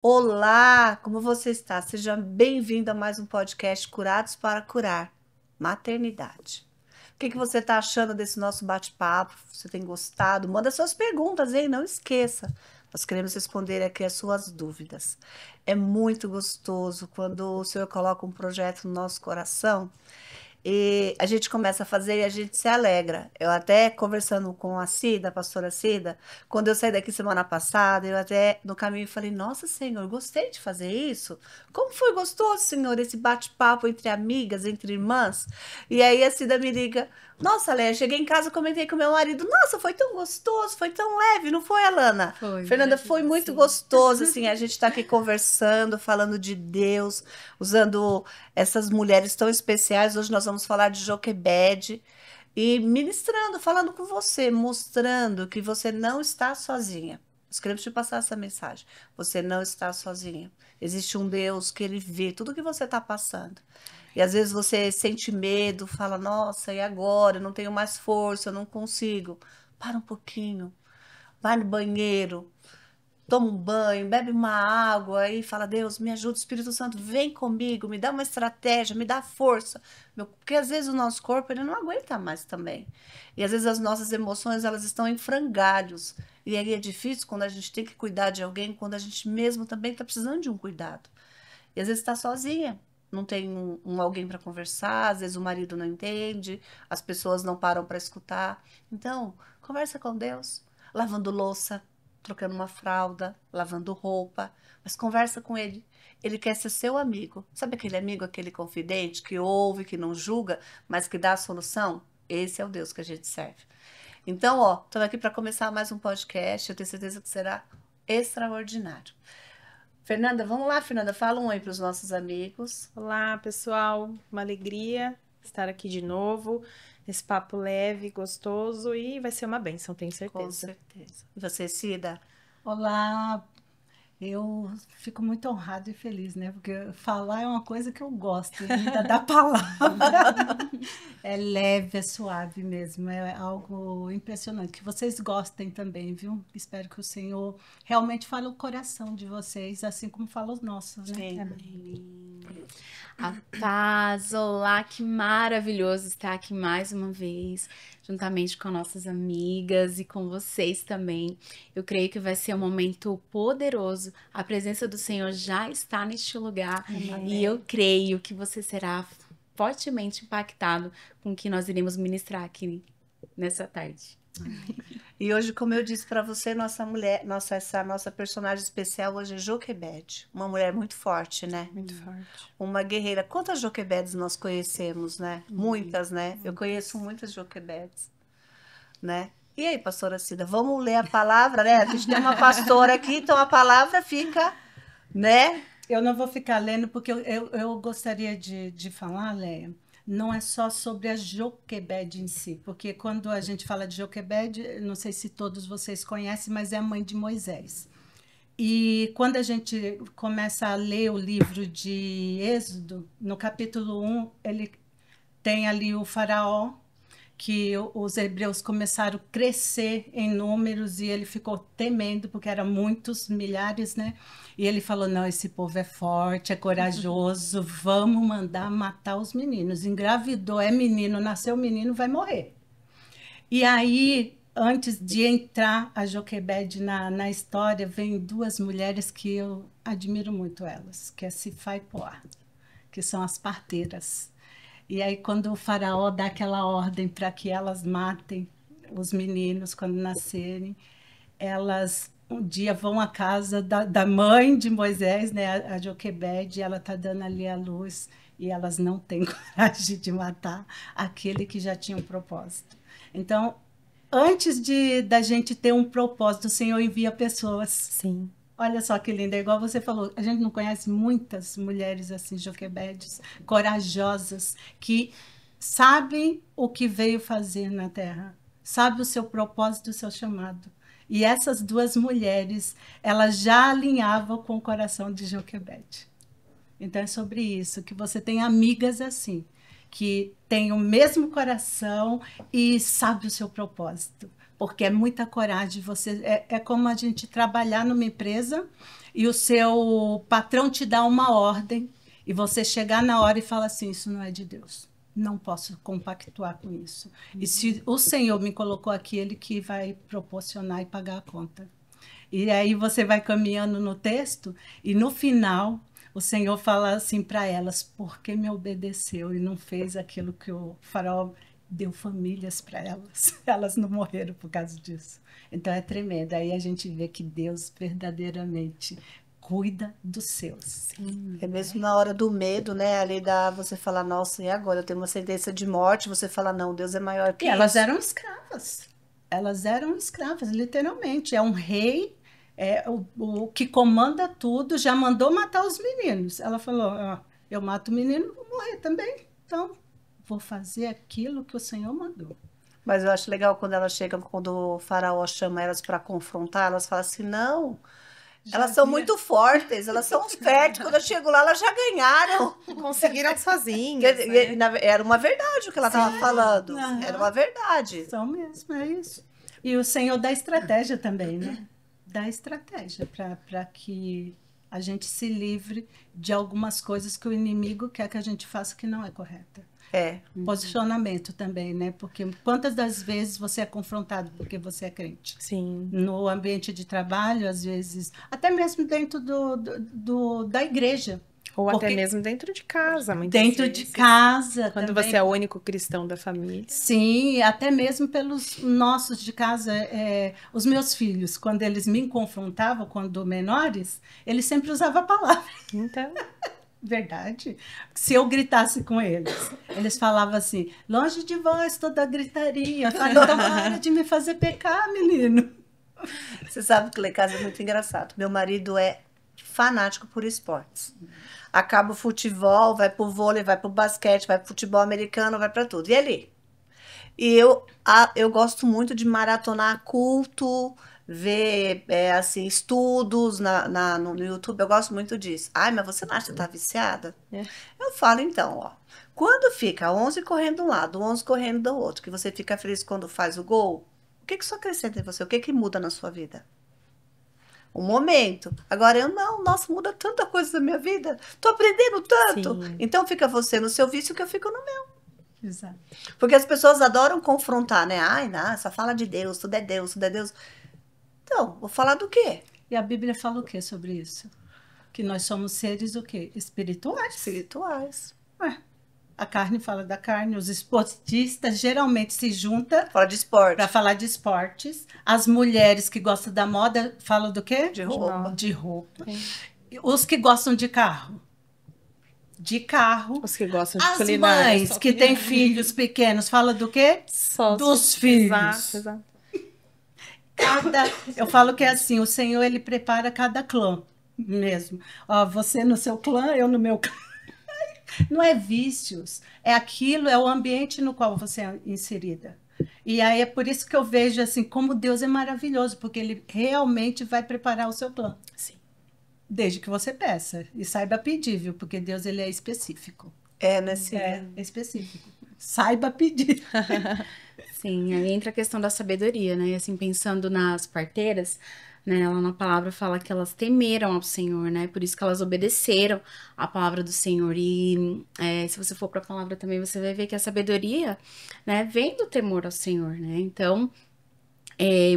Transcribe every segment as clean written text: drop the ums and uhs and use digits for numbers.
Olá, como você está? Seja bem-vindo a mais um podcast Curados para Curar Maternidade. O que você está achando desse nosso bate-papo? Você tem gostado? Manda suas perguntas, hein? Não esqueça. Nós queremos responder aqui as suas dúvidas. É muito gostoso quando o Senhor coloca um projeto no nosso coração e a gente começa a fazer e a gente se alegra. Eu até conversando com a Cida, a pastora Cida, quando eu saí daqui semana passada, eu até no caminho falei: Nossa, Senhor, gostei de fazer isso. Como foi gostoso, Senhor, esse bate-papo entre amigas, entre irmãs. E aí a Cida me liga: Nossa, Léa, cheguei em casa, comentei com meu marido: Nossa, foi tão gostoso, foi tão leve, não foi, Alana? Foi Fernanda, foi maravilhoso, muito sim. gostoso, assim, a gente está aqui conversando, falando de Deus, usando essas mulheres tão especiais. Hoje nós vamos falar de Joquebede e ministrando, falando com você, mostrando que você não está sozinha. Nós queremos te passar essa mensagem. Você não está sozinha. Existe um Deus que ele vê tudo que você está passando. E às vezes você sente medo, fala: Nossa, e agora? Eu não tenho mais força, eu não consigo. Para um pouquinho, vai no banheiro, toma um banho, bebe uma água e fala: Deus, me ajuda, Espírito Santo, vem comigo, me dá uma estratégia, me dá força. Porque às vezes o nosso corpo ele não aguenta mais também. E às vezes as nossas emoções elas estão em frangalhos. E aí é difícil quando a gente tem que cuidar de alguém, quando a gente mesmo também está precisando de um cuidado. E às vezes está sozinha. Não tem alguém para conversar, às vezes o marido não entende, as pessoas não param para escutar. Então, conversa com Deus, lavando louça, trocando uma fralda, lavando roupa, mas conversa com ele. Ele quer ser seu amigo. Sabe aquele amigo, aquele confidente que ouve, que não julga, mas que dá a solução? Esse é o Deus que a gente serve. Então, ó, estamos aqui para começar mais um podcast. Eu tenho certeza que será extraordinário. Fernanda, vamos lá, Fernanda, fala um aí para os nossos amigos. Olá, pessoal. Uma alegria estar aqui de novo, nesse papo leve, gostoso e vai ser uma bênção, tenho Com certeza. certeza. E você, Cida? Olá, eu fico muito honrada e feliz, né? Porque falar é uma coisa que eu gosto, e ainda da palavra. É leve, é suave mesmo, é algo impressionante. Que vocês gostem também, viu? Espero que o Senhor realmente fale o coração de vocês, assim como fala os nossos, né? Sim. Amém. A paz, olá, que maravilhoso estar aqui mais uma vez, juntamente com nossas amigas e com vocês também. Eu creio que vai ser um momento poderoso. A presença do Senhor já está neste lugar e eu creio que você será fortemente impactado com o que nós iremos ministrar aqui nessa tarde. E hoje, como eu disse para você, nossa mulher, essa nossa personagem especial hoje é Joquebede, uma mulher muito forte, né? Muito forte. Uma guerreira. Quantas Joquebedes nós conhecemos, né? Muitas, né? Eu conheço muitas Joquebedes, né? E aí, pastora Cida, vamos ler a palavra, né? A gente tem uma pastora aqui, então a palavra fica, né? Eu não vou ficar lendo, porque eu gostaria de falar, Leia, não é só sobre a Joquebede em si, porque quando a gente fala de Joquebede, não sei se todos vocês conhecem, mas é a mãe de Moisés. E quando a gente começa a ler o livro de Êxodo, no capítulo 1, ele tem ali o faraó, que os hebreus começaram a crescer em números e ele ficou temendo, porque eram muitos, milhares, né? E ele falou: Não, esse povo é forte, é corajoso, vamos mandar matar os meninos. Engravidou, é menino, nasceu menino, vai morrer. E aí, antes de entrar a Joquebede na história, vem duas mulheres que eu admiro muito elas, que é Sifá e Poá, que são as parteiras. E aí, quando o faraó dá aquela ordem para que elas matem os meninos quando nascerem, elas um dia vão à casa da mãe de Moisés, né, a Joquebede, e ela está dando ali a luz, e elas não têm coragem de matar aquele que já tinha um propósito. Então, antes da gente ter um propósito, o Senhor envia pessoas. Sim. Olha só que linda, igual você falou, a gente não conhece muitas mulheres assim, Joquebedes, corajosas, que sabem o que veio fazer na Terra, sabe o seu propósito, o seu chamado. E essas duas mulheres, elas já alinhavam com o coração de Joquebede. Então é sobre isso, que você tem amigas assim, que têm o mesmo coração e sabe o seu propósito. porque é muita coragem. É como a gente trabalhar numa empresa e o seu patrão te dá uma ordem e você chegar na hora e falar assim, isso não é de Deus. Não posso compactuar com isso. E se o Senhor me colocou aqui, Ele que vai proporcionar e pagar a conta. E aí você vai caminhando no texto e no final o Senhor fala assim para elas, por que me obedeceu e não fez aquilo que o faraó deu famílias para elas? Elas não morreram por causa disso. Então é tremendo. Aí a gente vê que Deus verdadeiramente cuida dos seus. Sim. É mesmo na hora do medo, né? Ali você fala, nossa, e agora? Eu tenho uma sentença de morte. Você fala, não, Deus é maior que E elas isso. eram escravas. Elas eram escravas, literalmente. É um rei, o que comanda tudo, já mandou matar os meninos. Ela falou, eu mato o menino, vou morrer também. Então, vou fazer aquilo que o Senhor mandou. Mas eu acho legal quando elas chegam, quando o faraó chama elas para confrontar, elas falam assim, não, elas são muito fortes, elas são férteis. Quando eu chego lá, elas já ganharam. Conseguiram sozinhas, né? Era uma verdade o que ela estava falando. Aham. Era uma verdade. São mesmo, é isso. E o Senhor dá estratégia também, né? Dá estratégia para que a gente se livre de algumas coisas que o inimigo quer que a gente faça que não é correta. É. Posicionamento também, né? Porque quantas das vezes você é confrontado porque você é crente? Sim. No ambiente de trabalho, às vezes, até mesmo dentro da igreja. Ou até Porque mesmo dentro de casa, muitas Dentro vezes. de casa Quando também. você é o único cristão da família. Sim, até mesmo pelos nossos de casa. Os meus filhos, quando eles me confrontavam, quando menores, eles sempre usavam a palavra. Então, Verdade. Se eu gritasse com eles, eles falavam assim, longe de vós toda gritaria. Eu falei, então para de me fazer pecar, menino. Você sabe que lá em casa é muito engraçado. Meu marido é fanático por esportes. Acaba o futebol, vai pro vôlei, vai pro basquete, vai pro futebol americano, vai pra tudo. E ali? E eu gosto muito de maratonar culto, ver assim, estudos no YouTube. Eu gosto muito disso. Ai, mas você não acha que tá viciada? É. Eu falo então, ó. Quando fica 11 correndo de um lado, 11 correndo do outro, que você fica feliz quando faz o gol, o que isso acrescenta em você? O que muda na sua vida? Um momento. Agora eu não, nossa, muda tanta coisa na minha vida. Tô aprendendo tanto. Sim. Então fica você no seu vício que eu fico no meu. Exato. Porque as pessoas adoram confrontar, né? Ai, não, só fala de Deus, tudo é Deus, tudo é Deus. Então, vou falar do quê? E a Bíblia fala o que sobre isso? Que nós somos seres o quê? Espirituais. Espirituais. Ué, a carne fala da carne, os esportistas geralmente se juntam Fala de esporte. para falar de esportes. As mulheres que gostam da moda falam do quê? De roupa. De roupa. Sim. Os que gostam de carro. De carro. os que gostam de As culinária. mães que têm filhos pequenos falam do quê? Só dos filhos. Exato, exato. Eu falo que é assim, o Senhor ele prepara cada clã mesmo. Ó, você no seu clã, eu no meu clã. Não é vícios, é aquilo, é o ambiente no qual você é inserida. E aí é por isso que eu vejo assim como Deus é maravilhoso, porque ele realmente vai preparar o seu clã. Sim. Desde que você peça e saiba pedir, viu? Porque Deus ele é específico. É, né, Sim? É específico. Saiba pedir. Sim, aí entra a questão da sabedoria, né? E assim, pensando nas parteiras, né? Ela na palavra fala que elas temeram ao Senhor, né? Por isso que elas obedeceram à palavra do Senhor. E se você for para a palavra também, você vai ver que a sabedoria, né, vem do temor ao Senhor, né? Então,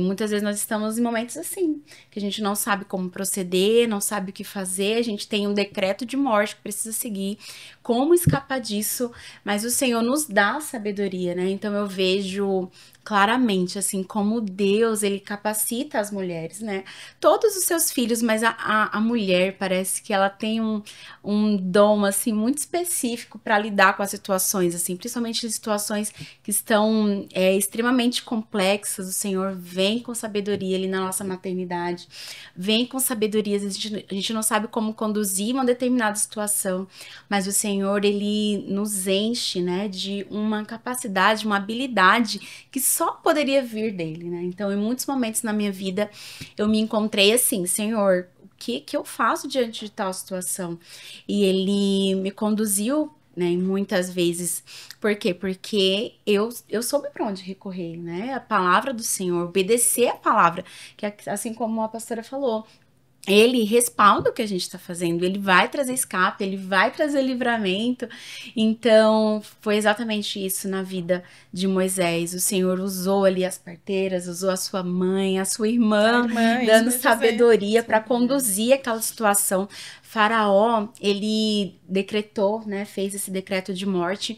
muitas vezes nós estamos em momentos assim, que a gente não sabe como proceder, não sabe o que fazer, a gente tem um decreto de morte que precisa seguir, como escapar disso, mas o Senhor nos dá sabedoria, né? Então eu vejo claramente, assim, como Deus, ele capacita as mulheres, né? Todos os seus filhos, mas a mulher parece que ela tem um dom, assim, muito específico para lidar com as situações, assim, principalmente situações que estão extremamente complexas. O Senhor vem com sabedoria ali na nossa maternidade, vem com sabedoria, a gente não sabe como conduzir uma determinada situação, mas o Senhor, ele nos enche, né, de uma capacidade, uma habilidade que só poderia vir dele, né? Então, em muitos momentos na minha vida, eu me encontrei assim, Senhor, o que eu faço diante de tal situação? E ele me conduziu né? E muitas vezes. Por quê? Porque eu soube para onde recorrer, né? A palavra do Senhor, obedecer a palavra, que assim como a pastora falou, ele respalda o que a gente está fazendo, ele vai trazer escape, ele vai trazer livramento. Então, foi exatamente isso na vida de Moisés. O Senhor usou ali as parteiras, usou a sua mãe, a sua irmã, dando sabedoria para conduzir aquela situação. Faraó, ele decretou, né, fez esse decreto de morte.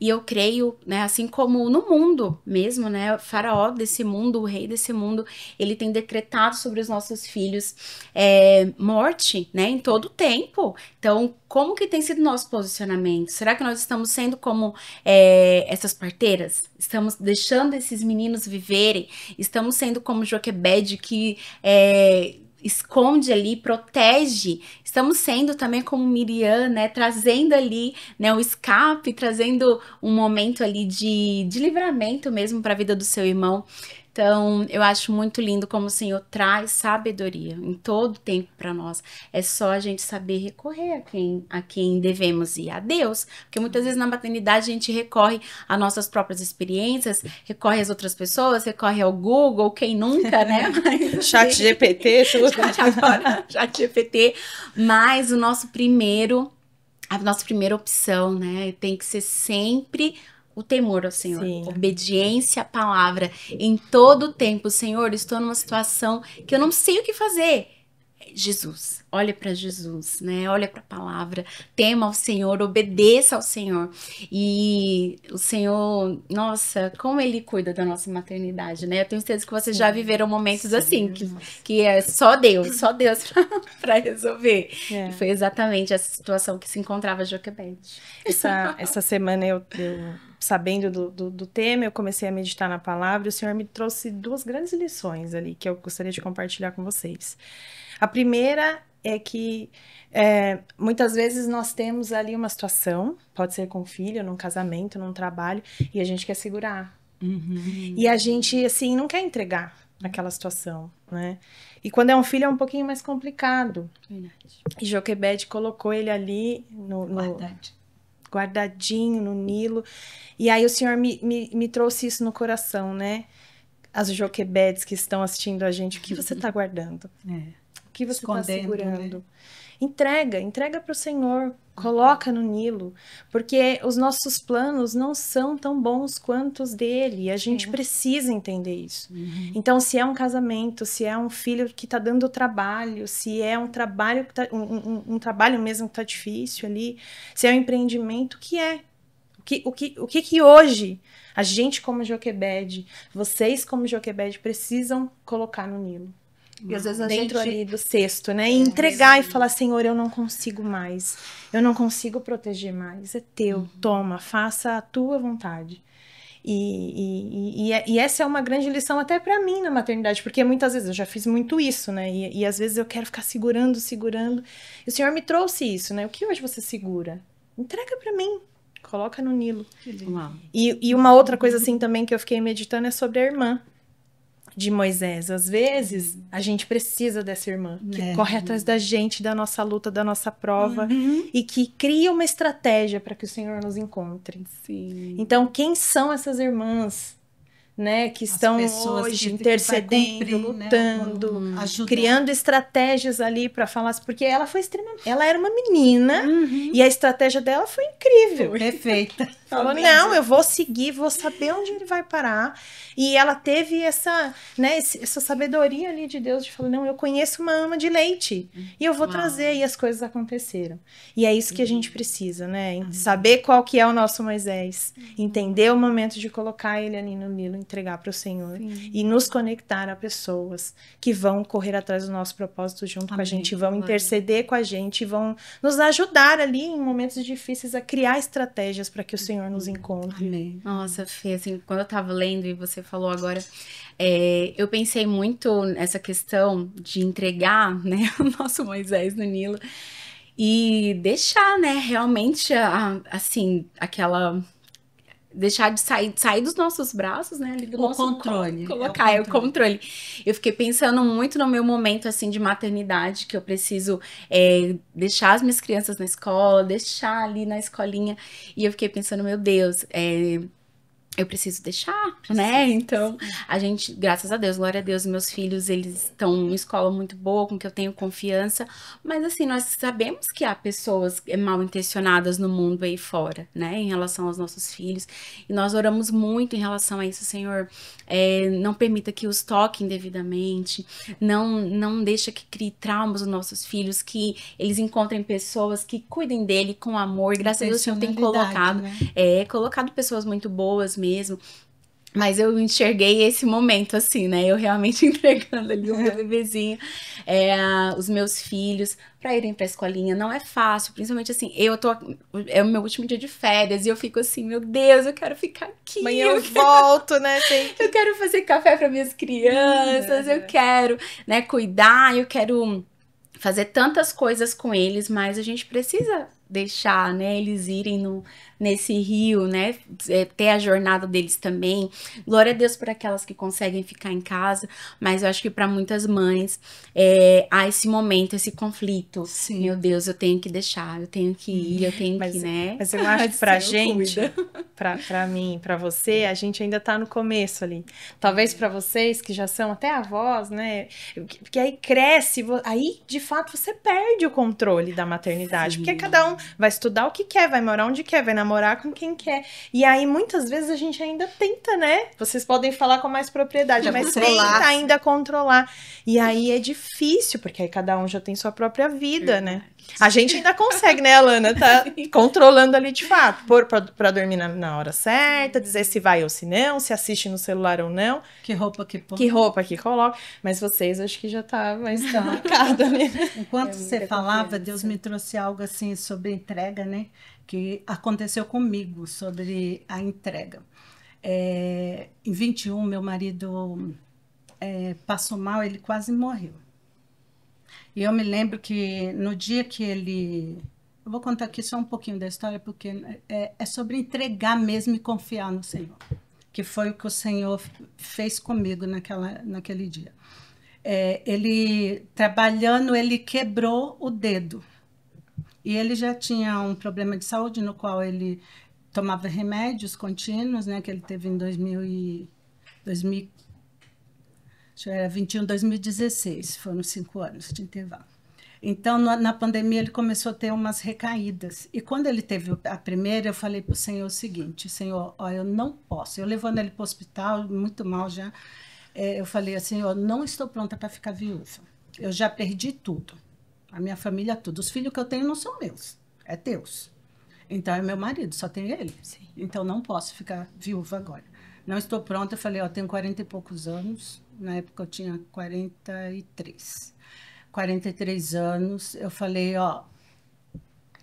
E eu creio, né, assim como no mundo mesmo, né, o faraó desse mundo, o rei desse mundo, ele tem decretado sobre os nossos filhos morte, né, em todo o tempo. Então, como que tem sido o nosso posicionamento? Será que nós estamos sendo como essas parteiras? Estamos deixando esses meninos viverem? Estamos sendo como Joquebede, que esconde ali, protege. Estamos sendo também como Miriam, né, trazendo ali, né, o escape, trazendo um momento ali de livramento mesmo para a vida do seu irmão. Então, eu acho muito lindo como o Senhor traz sabedoria em todo tempo para nós. É só a gente saber recorrer a quem devemos ir, a Deus. Porque muitas vezes na maternidade a gente recorre às nossas próprias experiências, recorre às outras pessoas, recorre ao Google, quem nunca, né? Chat GPT, tudo. Chat GPT. Mas a nossa primeira opção, né, tem que ser sempre o temor ao Senhor, Sim. obediência à palavra. Em todo o tempo, Senhor, estou numa situação que eu não sei o que fazer. Jesus, olha para Jesus, né? Olha para a palavra, tema ao Senhor, obedeça ao Senhor. E o Senhor, nossa, como Ele cuida da nossa maternidade, né? Eu tenho certeza que vocês já viveram momentos assim, que é só Deus para resolver. E foi exatamente essa situação que se encontrava Joquebede. Essa semana eu sabendo do tema, eu comecei a meditar na palavra e o Senhor me trouxe 2 grandes lições ali que eu gostaria de compartilhar com vocês. A primeira é que muitas vezes nós temos ali uma situação, pode ser com um filho, num casamento, num trabalho, e a gente quer segurar. Uhum. E a gente, assim, não quer entregar aquela situação, né? E quando é um filho é um pouquinho mais complicado. Verdade. E Joquebede colocou ele ali guardadinho no Nilo. E aí o Senhor me trouxe isso no coração, né? As Joquebedes que estão assistindo a gente, o que você está guardando? O que você está segurando? Né? Entrega para o Senhor, coloca no Nilo, porque os nossos planos não são tão bons quanto os dele, e a gente precisa entender isso. Uhum. Então, se é um casamento, se é um filho que está dando trabalho, se é um trabalho, um trabalho mesmo que está difícil ali, se é um empreendimento, o que hoje a gente como Joquebede, vocês como Joquebede precisam colocar no Nilo? E às vezes dentro ali do cesto, né? E entregar e falar, Senhor, eu não consigo mais. Eu não consigo proteger mais. É teu, toma, faça a tua vontade. E essa é uma grande lição até para mim na maternidade, porque muitas vezes eu já fiz muito isso, né? E às vezes eu quero ficar segurando. E o Senhor me trouxe isso, né? O que hoje você segura? Entrega para mim. Coloca no Nilo. E uma outra coisa assim também que eu fiquei meditando é sobre a irmã de Moisés. Às vezes, a gente precisa dessa irmã que corre atrás da gente, da nossa luta, da nossa prova, e que cria uma estratégia para que o Senhor nos encontre. Sim. Então, quem são essas irmãs, né, que estão hoje intercedendo, lutando, criando estratégias ali para falar, porque ela foi ela era uma menina e a estratégia dela foi incrível. Perfeita. Falou, não, eu vou seguir, vou saber onde ele vai parar. E ela teve essa sabedoria ali de Deus, de falar, não, eu conheço uma ama de leite e eu vou trazer, e as coisas aconteceram. E é isso que a gente precisa, né? Saber qual que é o nosso Moisés, entender o momento de colocar ele ali no Nilo, entregar para o Senhor e nos conectar a pessoas que vão correr atrás do nosso propósito junto com a gente, vão interceder com a gente, vão nos ajudar ali em momentos difíceis a criar estratégias para que o Senhor nos encontre. Amém. Nossa, Fê, assim, quando eu tava lendo e você falou agora, eu pensei muito nessa questão de entregar, né, o nosso Moisés no Nilo e deixar, né, realmente, assim, deixar de sair dos nossos braços, né? Ali do O nosso controle. colo, colocar o controle. Eu fiquei pensando muito no meu momento, assim, de maternidade, que eu preciso deixar as minhas crianças na escola, deixar ali na escolinha. E eu fiquei pensando, meu Deus, eu preciso deixar, né? Então, a gente, graças a Deus, glória a Deus, meus filhos, eles estão em uma escola muito boa, com que eu tenho confiança. Mas, assim, nós sabemos que há pessoas mal intencionadas no mundo aí fora, né? Em relação aos nossos filhos. E nós oramos muito em relação a isso, Senhor. Não permita que os toquem devidamente. Não deixa que crie traumas nos nossos filhos, que eles encontrem pessoas que cuidem dele com amor. E, graças a Deus, o Senhor tem colocado, né? colocado pessoas muito boas mesmo. Mas eu enxerguei esse momento, assim, né? Eu realmente entregando ali o meu bebezinho, os meus filhos, pra irem pra escolinha. Não é fácil, principalmente assim, é o meu último dia de férias e eu fico assim, meu Deus, eu quero ficar aqui. Amanhã eu volto, né? Eu quero fazer café para minhas crianças, eu quero, né, cuidar, eu quero fazer tantas coisas com eles, mas a gente precisa deixar, né, eles irem nesse rio, né, ter a jornada deles também. Glória a Deus por aquelas que conseguem ficar em casa, mas eu acho que para muitas mães há esse momento, esse conflito. Sim. Meu Deus, eu tenho que deixar, eu tenho que ir, eu tenho que, né. Mas eu acho que pra Senhor, gente, cuida. pra mim, pra você, a gente ainda tá no começo ali. Talvez pra vocês que já são até avós, né? Porque aí cresce, aí de fato você perde o controle da maternidade. Sim. Porque cada um vai estudar o que quer, vai morar onde quer, vai namorar com quem quer. E aí muitas vezes a gente ainda tenta, né? Vocês podem falar com mais propriedade, mas tenta ainda controlar. E aí é difícil, porque aí cada um já tem sua própria vida, né? A gente ainda consegue, né, Alana? Tá controlando ali de fato. Pôr pra dormir na hora certa, dizer se vai ou se não, se assiste no celular ou não. Que roupa que põe. Que roupa que coloca. Mas vocês, acho que já tá mais marcada, né? Enquanto você falava, confiança. Deus me trouxe algo assim sobre entrega, né? Que aconteceu comigo, sobre a entrega. Em 21, meu marido passou mal, ele quase morreu. E eu me lembro que no dia que ele... Eu vou contar aqui só um pouquinho da história, porque é sobre entregar mesmo e confiar no Senhor. Que foi o que o Senhor fez comigo naquele dia. Ele, trabalhando, ele quebrou o dedo. E ele já tinha um problema de saúde, no qual ele tomava remédios contínuos, né? Que ele teve em 2016, foram 5 anos de intervalo. Então, na pandemia, ele começou a ter umas recaídas. E quando ele teve a primeira, eu falei para o Senhor o seguinte: Senhor, ó, eu não posso. Eu levando ele para o hospital, muito mal já, eu falei assim: eu não estou pronta para ficar viúva. Eu já perdi tudo. A minha família, tudo. Os filhos que eu tenho não são meus, é teus. Então, é meu marido, só tenho ele. Sim. Então, não posso ficar viúva agora. Não estou pronta. Eu falei: ó, tenho 40 e poucos anos. Na época, eu tinha 43 anos, eu falei, ó,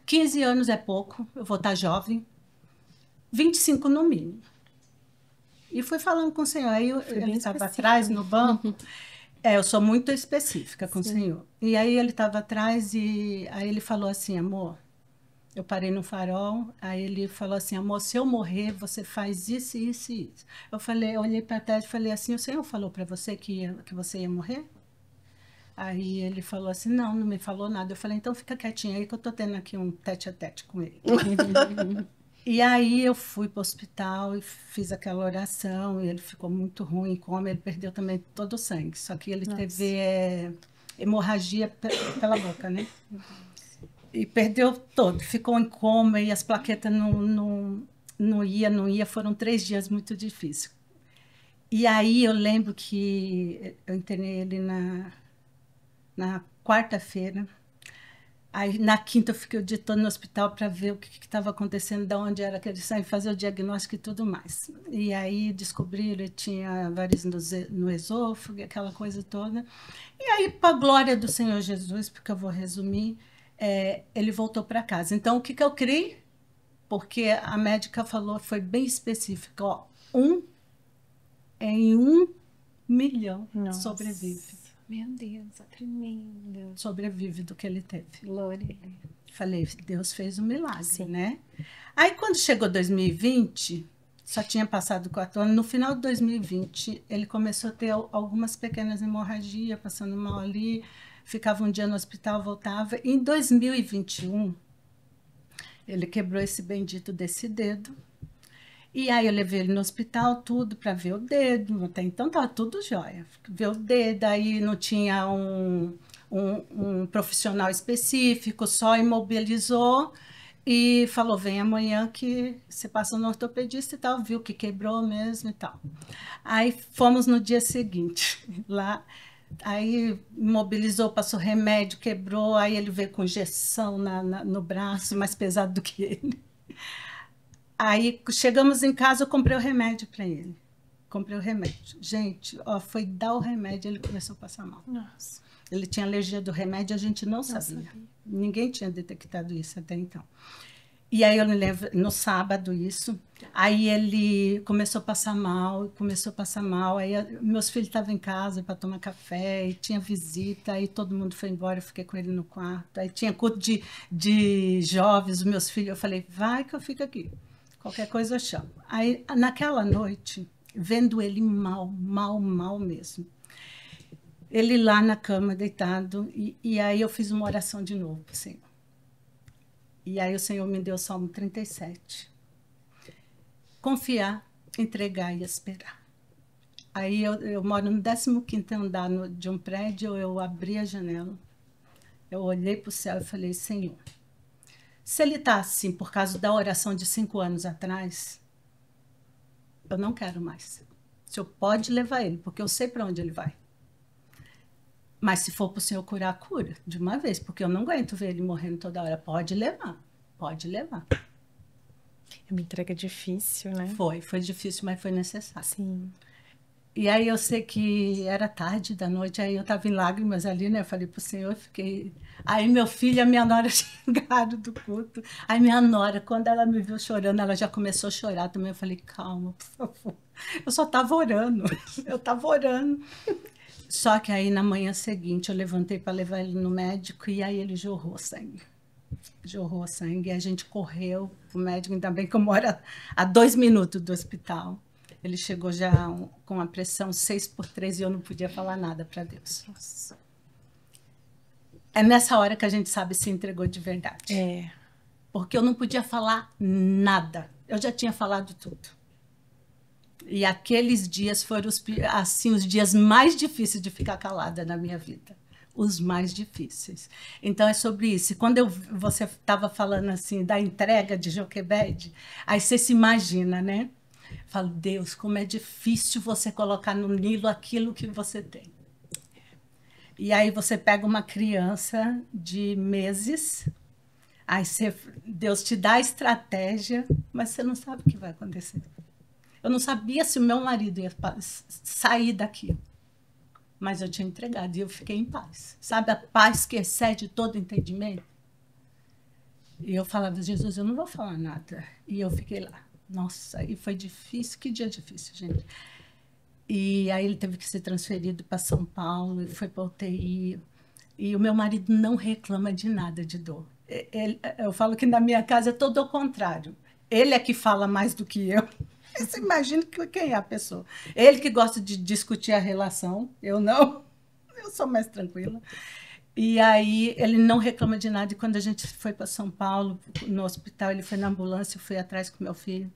15 anos é pouco, eu vou estar jovem, 25 no mínimo. E fui falando com o Senhor, aí ele estava atrás no banco, eu sou muito específica com o Senhor. E aí ele estava atrás e aí ele falou assim: amor, eu parei no farol, aí ele falou assim: amor, se eu morrer, você faz isso, isso e isso. Eu olhei para trás e falei assim: o Senhor falou para você que você ia morrer? Aí ele falou assim: não me falou nada. Eu falei: então fica quietinho aí que eu tô tendo aqui um tete-a-tete com ele. E aí eu fui para o hospital e fiz aquela oração, e ele ficou muito ruim, como ele perdeu também todo o sangue. Só que ele teve hemorragia pela boca, né? E perdeu todo, ficou em coma e as plaquetas não ia. Foram 3 dias muito difíceis. E aí eu lembro que eu internei ele na quarta-feira. Aí, na quinta, eu fiquei o dia todo no hospital para ver o que estava acontecendo, de onde era aquele sangue, fazer o diagnóstico e tudo mais. E aí descobri que ele tinha varizes no esôfago, aquela coisa toda. E aí, para a glória do Senhor Jesus, porque eu vou resumir, ele voltou para casa. Então, o que eu criei? Porque a médica falou, foi bem específica, ó, 1 em 1 milhão sobrevive. Meu Deus, é tremendo. Sobrevive do que ele teve. Glória. Falei, Deus fez um milagre, né? Aí, quando chegou 2020, Só tinha passado 4 anos. No final de 2020, ele começou a ter algumas pequenas hemorragias, passando mal ali, ficava um dia no hospital, voltava. Em 2021, ele quebrou esse bendito desse dedo. E aí eu levei ele no hospital, tudo, para ver o dedo. Até então estava tudo jóia. Ver o dedo, aí não tinha um profissional específico, só imobilizou e falou, vem amanhã que você passa no ortopedista e tal, viu que quebrou mesmo e tal. Aí fomos no dia seguinte, lá, aí imobilizou, passou remédio, quebrou, aí ele veio com injeção no braço, mais pesado do que ele. Aí chegamos em casa, eu comprei o remédio para ele. Comprei o remédio. Gente, ó, foi dar o remédio, ele começou a passar mal. Nossa. Ele tinha alergia do remédio, a gente não sabia. Ninguém tinha detectado isso até então. E aí eu me lembro, no sábado isso, aí ele começou a passar mal, aí meus filhos estavam em casa para tomar café, e tinha visita, aí todo mundo foi embora, eu fiquei com ele no quarto, aí tinha culto de jovens, os meus filhos, eu falei, vai que eu fico aqui, qualquer coisa eu chamo. Aí naquela noite, vendo ele mal mesmo, ele lá na cama, deitado, e aí eu fiz uma oração de novo para o Senhor. E aí o Senhor me deu o Salmo 37. Confiar, entregar e esperar. Aí eu moro no 15º andar de um prédio, eu abri a janela, eu olhei para o céu e falei, Senhor, se ele está assim por causa da oração de 5 anos atrás, eu não quero mais. O Senhor pode levar ele, porque eu sei para onde ele vai. Mas se for para o Senhor curar, cura de uma vez, porque eu não aguento ver ele morrendo toda hora. Pode levar, pode levar. É uma entrega difícil, né? Foi difícil, mas foi necessário. Sim. E aí eu sei que era tarde da noite, aí eu estava em lágrimas ali, né? Eu falei para o Senhor, fiquei... Aí meu filho e a minha nora chegaram do culto. Aí minha nora, quando ela me viu chorando, ela já começou a chorar também. Eu falei, calma, por favor. Eu só estava orando, eu estava orando. Só que aí na manhã seguinte eu levantei para levar ele no médico e aí ele jorrou sangue. Jorrou sangue e a gente correu o médico, ainda bem que eu moro a 2 minutos do hospital. Ele chegou já com a pressão 6/3 e eu não podia falar nada para Deus. Nossa. É nessa hora que a gente sabe se entregou de verdade. É. Porque eu não podia falar nada. Eu já tinha falado tudo. E aqueles dias foram os dias mais difíceis de ficar calada na minha vida. Os mais difíceis. Então, é sobre isso. E quando você estava falando assim da entrega de Joquebede, aí você se imagina, né? Falo, Deus, como é difícil você colocar no Nilo aquilo que você tem. E aí você pega uma criança de meses, aí Deus te dá a estratégia, mas você não sabe o que vai acontecer. Eu não sabia se o meu marido ia sair daqui, mas eu tinha entregado e eu fiquei em paz. Sabe a paz que excede todo entendimento? E eu falava, Jesus, eu não vou falar nada. E eu fiquei lá. Nossa, e foi difícil, que dia difícil, gente. E aí ele teve que ser transferido para São Paulo, ele foi para UTI. E o meu marido não reclama de nada de dor. Eu falo que na minha casa é todo ao contrário. Ele é que fala mais do que eu. Você imagina quem é a pessoa. Ele que gosta de discutir a relação, eu não. Eu sou mais tranquila. E aí ele não reclama de nada. E quando a gente foi para São Paulo, no hospital, ele foi na ambulância, eu fui atrás com meu filho.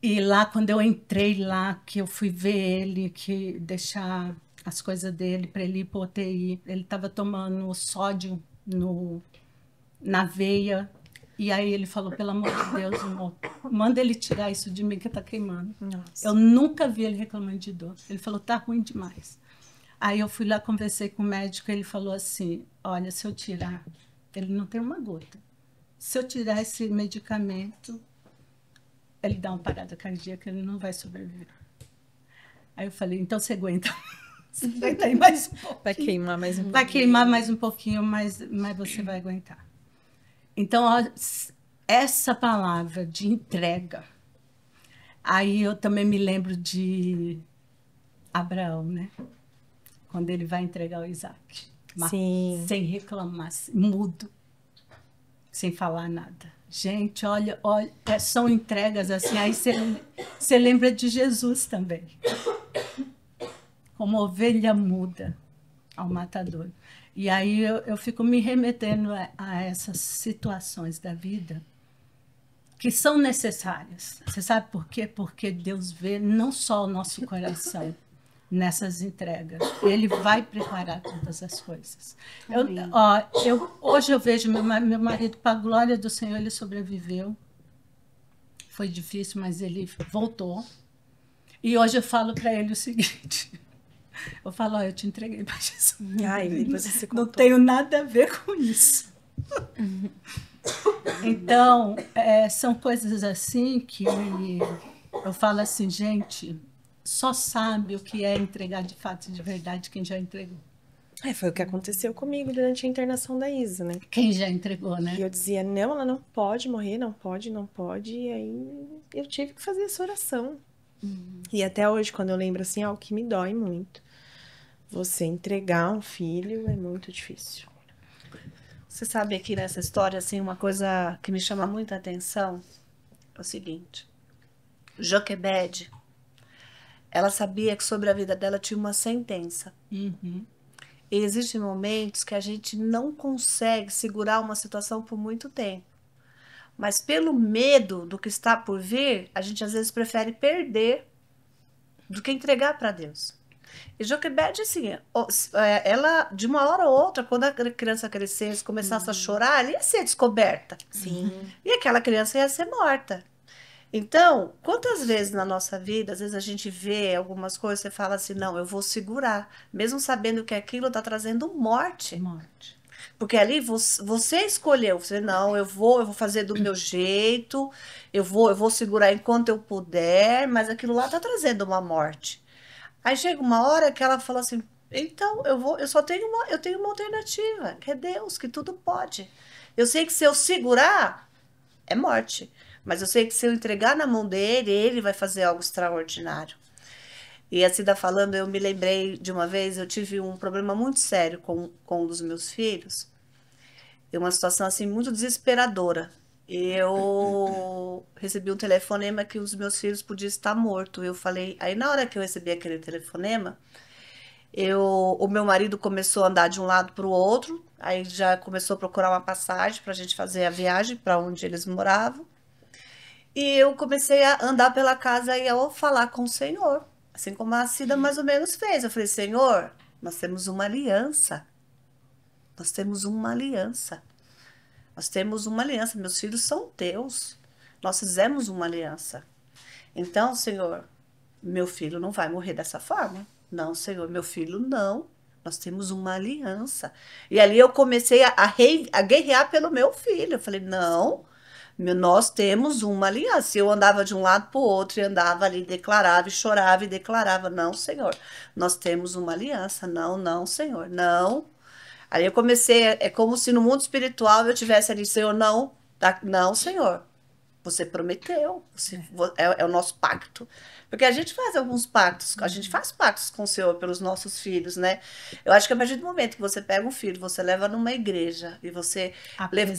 E lá, quando eu entrei lá, que eu fui ver ele, que deixar as coisas dele para ele ir para o UTI, ele estava tomando sódio na veia. E aí ele falou, pelo amor de Deus, amor, manda ele tirar isso de mim que está queimando. Nossa. Eu nunca vi ele reclamando de dor. Ele falou, tá ruim demais. Aí eu fui lá, conversei com o médico, ele falou assim, olha, se eu tirar, ele não tem uma gota. Se eu tirar esse medicamento, ele dá uma parada cardíaca, ele não vai sobreviver. Aí eu falei, então você aguenta. Você aguenta aí mais um pouquinho. Vai queimar mais um pouquinho. Vai queimar mais um pouquinho, mas você vai aguentar. Então, ó, essa palavra de entrega, aí eu também me lembro de Abraão, né? Quando ele vai entregar o Isaac. Sim. Sem reclamar, mudo. sem falar nada. Gente, olha, olha, são entregas assim, aí você lembra de Jesus também. Como ovelha muda ao matador. E aí eu fico me remetendo a essas situações da vida que são necessárias. Você sabe por quê? Porque Deus vê não só o nosso coração nessas entregas. Ele vai preparar todas as coisas. Hoje eu vejo meu marido, para a glória do Senhor, ele sobreviveu. Foi difícil, mas ele voltou. E hoje eu falo para ele o seguinte... Eu falo, eu te entreguei para Jesus. Ai, depois você contou. Não tenho nada a ver com isso. Então, são coisas assim que eu falo assim, gente, só sabe o que é entregar de fato e de verdade quem já entregou. Foi o que aconteceu comigo durante a internação da Isa, né? Quem já entregou, né? E eu dizia, não, ela não pode morrer, não pode, não pode. E aí eu tive que fazer essa oração. E até hoje, quando eu lembro assim, é o que me dói muito. Você entregar um filho é muito difícil. Você sabe aqui nessa história, assim, uma coisa que me chama muita atenção é o seguinte. Joquebede, ela sabia que sobre a vida dela tinha uma sentença. Uhum. E existem momentos que a gente não consegue segurar uma situação por muito tempo. Mas pelo medo do que está por vir, a gente às vezes prefere perder do que entregar para Deus. E Joquebede, assim, ela, de uma hora ou outra, quando a criança crescesse, começasse a chorar, ela ia ser descoberta. Sim. E aquela criança ia ser morta. Então, quantas vezes na nossa vida, às vezes a gente vê algumas coisas, você fala assim, não, eu vou segurar, mesmo sabendo que aquilo está trazendo morte. Porque ali você escolheu, você não, eu vou fazer do meu jeito, eu vou segurar enquanto eu puder, mas aquilo lá está trazendo uma morte. Aí chega uma hora que ela fala assim, então eu tenho uma alternativa, que é Deus, que tudo pode. Eu sei que se eu segurar, é morte. Mas eu sei que se eu entregar na mão dele, ele vai fazer algo extraordinário. E a Cida falando, eu me lembrei de uma vez, eu tive um problema muito sério com um dos meus filhos. E uma situação assim muito desesperadora. Eu recebi um telefonema que os meus filhos podiam estar mortos. Eu falei, aí na hora que eu recebi aquele telefonema, o meu marido começou a andar de um lado para o outro, aí já começou a procurar uma passagem para a gente fazer a viagem para onde eles moravam. E eu comecei a andar pela casa e a falar com o Senhor, assim como a Cida mais ou menos fez. Eu falei, Senhor, nós temos uma aliança. Nós temos uma aliança. Nós temos uma aliança. Meus filhos são teus. Nós fizemos uma aliança. Então, Senhor, meu filho não vai morrer dessa forma. Não, Senhor, meu filho não. Nós temos uma aliança. E ali eu comecei a guerrear pelo meu filho. Eu falei, não, nós temos uma aliança. Eu andava de um lado para o outro e andava ali, declarava e chorava e declarava, não, Senhor, nós temos uma aliança. Não, não, Senhor, não. Aí eu comecei, é como se no mundo espiritual eu tivesse ali, Senhor, não, não, Senhor, você prometeu, é o nosso pacto. Porque a gente faz alguns pactos, a gente faz pactos com o Senhor pelos nossos filhos, né? Eu acho que a partir do momento que você pega um filho, você leva numa igreja e você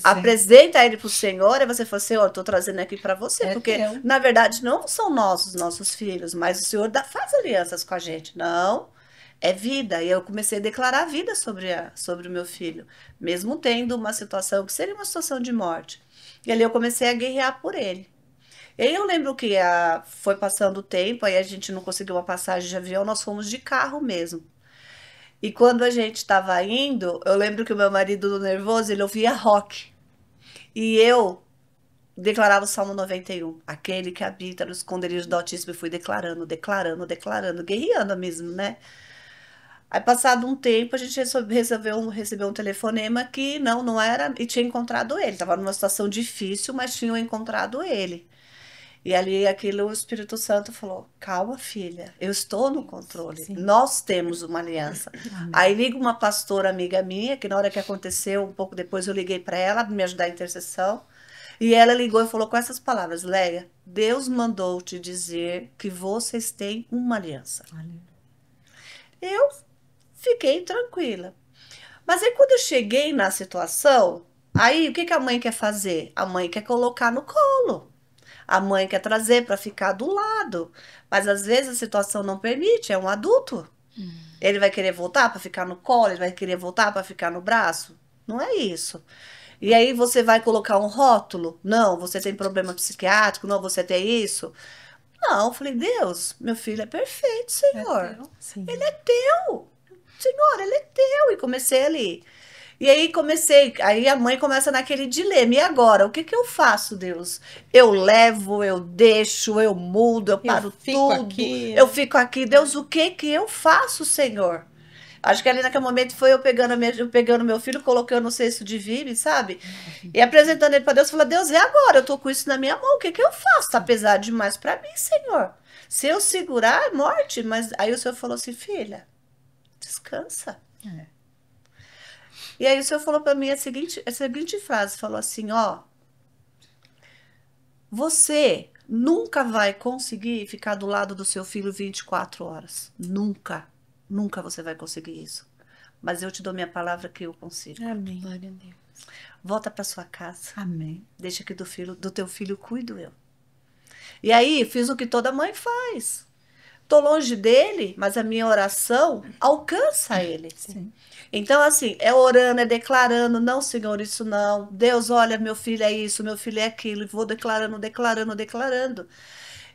apresenta ele para o Senhor, e você fala, Senhor, estou trazendo aqui para você. Porque, na verdade, não são nossos filhos, mas o Senhor faz alianças com a gente. Não, é vida. E eu comecei a declarar vida sobre o meu filho, mesmo tendo uma situação que seria uma situação de morte. E ali eu comecei a guerrear por ele. E aí eu lembro que foi passando o tempo, aí a gente não conseguiu uma passagem de avião, nós fomos de carro mesmo. E quando a gente estava indo, eu lembro que o meu marido, nervoso, ele ouvia rock. E eu declarava o Salmo 91, aquele que habita no esconderijo do Altíssimo, e fui declarando, guerreando mesmo, né? Aí, passado um tempo, a gente recebeu um telefonema que não era, e tinha encontrado ele. Estava numa situação difícil, mas tinham encontrado ele. E ali, o Espírito Santo falou, calma, filha, eu estou no controle. Sim. Nós temos uma aliança. Amém. Aí liga uma pastora amiga minha, que na hora que aconteceu, um pouco depois eu liguei para ela, me ajudar a intercessão. E ela ligou e falou com essas palavras, Leia, Deus mandou te dizer que vocês têm uma aliança. Amém. Eu fiquei tranquila. Mas aí quando eu cheguei na situação, Aí, o que que a mãe quer fazer? A mãe quer colocar no colo. A mãe quer trazer para ficar do lado. Mas às vezes a situação não permite, é um adulto. Ele vai querer voltar para ficar no colo, ele vai querer voltar para ficar no braço. Não é isso. E aí você vai colocar um rótulo? Não, você tem problema psiquiátrico, não, você tem isso. Não, eu falei, Deus, meu filho é perfeito, Senhor. teu. Sim. Ele é teu. Senhor, ele é teu. E comecei ali. E aí aí a mãe começa naquele dilema. E agora, o que que eu faço, Deus? Eu levo, eu deixo, eu mudo, eu paro fico tudo. aqui. Eu fico aqui. Deus, o que que eu faço, Senhor? Acho que ali naquele momento foi eu pegando meu filho, colocando no cesto de Vibe, sabe? E apresentando ele para Deus, falando, Deus, e agora? Eu tô com isso na minha mão, o que que eu faço? Tá pesado demais para mim, Senhor. Se eu segurar, é morte. Mas aí o Senhor falou assim, filha, descansa. É. E aí o Senhor falou para mim a seguinte frase, falou assim, ó, você nunca vai conseguir ficar do lado do seu filho 24 horas. Nunca. Nunca você vai conseguir isso. Mas eu te dou minha palavra que eu consigo. Amém. Glória a Deus. Volta para sua casa. Amém. Deixa que do teu filho cuido eu. E aí fiz o que toda mãe faz. Tô longe dele, mas a minha oração alcança ele. Sim. Então, assim, é orando, é declarando, não, Senhor, isso não. Deus, olha, meu filho é isso, meu filho é aquilo. E vou declarando, declarando, declarando.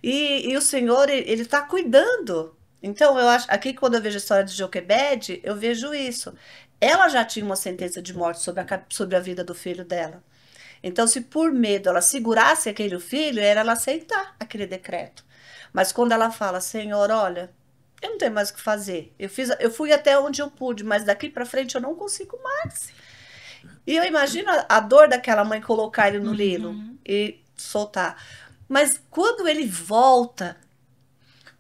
E o Senhor, ele tá cuidando. Então, eu acho, aqui quando eu vejo a história de Joquebede, eu vejo isso. Ela já tinha uma sentença de morte sobre a vida do filho dela. Então, se por medo ela segurasse aquele filho, era ela aceitar aquele decreto. Mas quando ela fala, Senhor, olha, eu não tenho mais o que fazer. Eu fui até onde eu pude, mas daqui para frente eu não consigo mais. E eu imagino a dor daquela mãe colocar ele no lilo e soltar. Mas quando ele volta,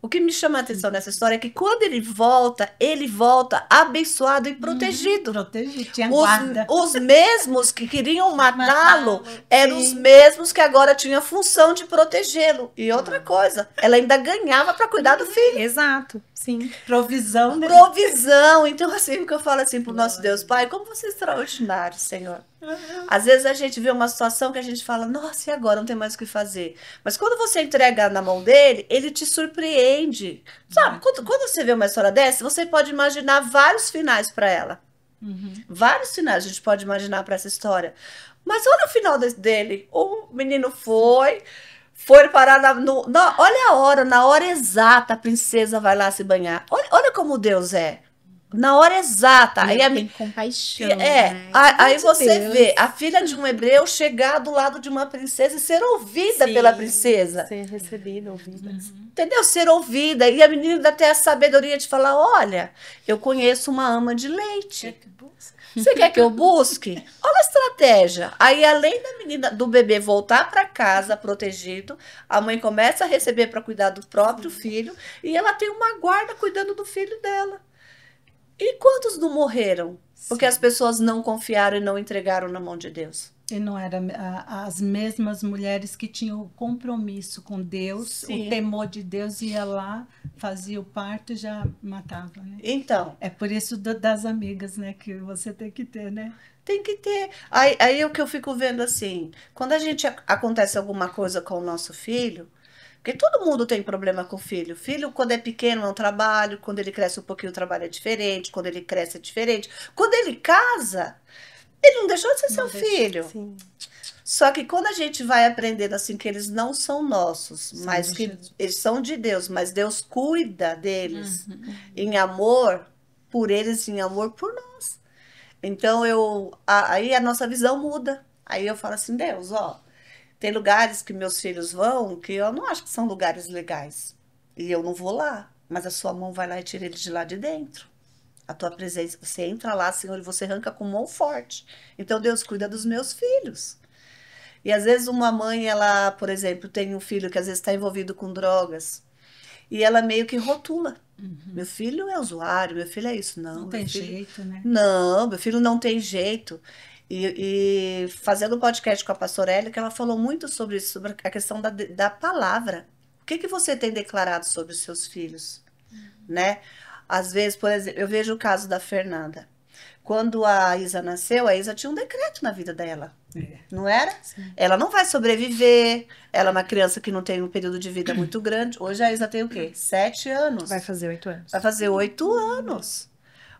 o que me chama a atenção nessa história é que quando ele volta abençoado e protegido. Protegido, tinha guarda. Os mesmos que queriam matá-lo eram os sim. mesmos que agora tinham a função de protegê-lo. E outra coisa, ela ainda ganhava para cuidar do filho. Exato. Sim. Provisão, né? Provisão. Então, assim, o que eu falo assim pro nosso Deus, Pai, como você é extraordinário, Senhor. Às vezes a gente vê uma situação que a gente fala, nossa, e agora? Não tem mais o que fazer. Mas quando você entrega na mão dele, ele te surpreende. Sabe, quando você vê uma história dessa, você pode imaginar vários finais para ela. Vários finais a gente pode imaginar para essa história. Mas olha o final dele. O menino foi parar olha a hora, na hora exata, a princesa vai lá se banhar. Olha como Deus é. Na hora exata. Aí Tem compaixão, é, né? aí De você Deus. vê a filha de um hebreu chegar do lado de uma princesa e ser ouvida pela princesa. Ser recebida, ouvida. Entendeu? Ser ouvida. E a menina ainda tem a sabedoria de falar: olha, eu conheço uma ama de leite. Você quer que eu busque? Olha a estratégia. Aí, além da menina, do bebê voltar para casa protegido, a mãe começa a receber para cuidar do próprio filho e ela tem uma guarda cuidando do filho dela. E quantos não morreram? Porque as pessoas não confiaram e não entregaram na mão de Deus. E não eram as mesmas mulheres que tinham o compromisso com Deus, Sim. o temor de Deus, ia lá, fazia o parto e já matava, né? Então, É por isso das amigas, né, que você tem que ter, né? tem que ter. Aí é o que eu fico vendo assim, quando a gente acontece alguma coisa com o nosso filho, porque todo mundo tem problema com o filho. Filho, quando é pequeno, é um trabalho. Quando ele cresce um pouquinho, o trabalho é diferente. Quando ele cresce, é diferente. Quando ele casa, ele não deixou de ser seu filho. Sim. Só que quando a gente vai aprendendo assim que eles não são nossos, mas de que Jesus. eles são de Deus, mas Deus cuida deles em amor por eles, em amor por nós. Então aí a nossa visão muda. Aí eu falo assim, Deus, ó, tem lugares que meus filhos vão que eu não acho que são lugares legais. E eu não vou lá, mas a sua mão vai lá e tira eles de lá de dentro. A tua presença, você entra lá, Senhor, e você arranca com mão forte. Então Deus cuida dos meus filhos. E às vezes uma mãe, ela, por exemplo, tem um filho que às vezes está envolvido com drogas. E ela meio que rotula. Meu filho é usuário, meu filho é isso. Não, Não tem meu filho... jeito, né? Não, meu filho não tem jeito. E fazendo um podcast com a pastora Elia, que ela falou muito sobre isso, sobre a questão da palavra. O que você tem declarado sobre os seus filhos? Né? Às vezes, por exemplo, eu vejo o caso da Fernanda. Quando a Isa nasceu, a Isa tinha um decreto na vida dela. É. Não era? Sim. Ela não vai sobreviver. Ela é uma criança que não tem um período de vida muito grande. Hoje a Isa tem o quê? 7 anos. Vai fazer 8 anos. Vai fazer 8 anos.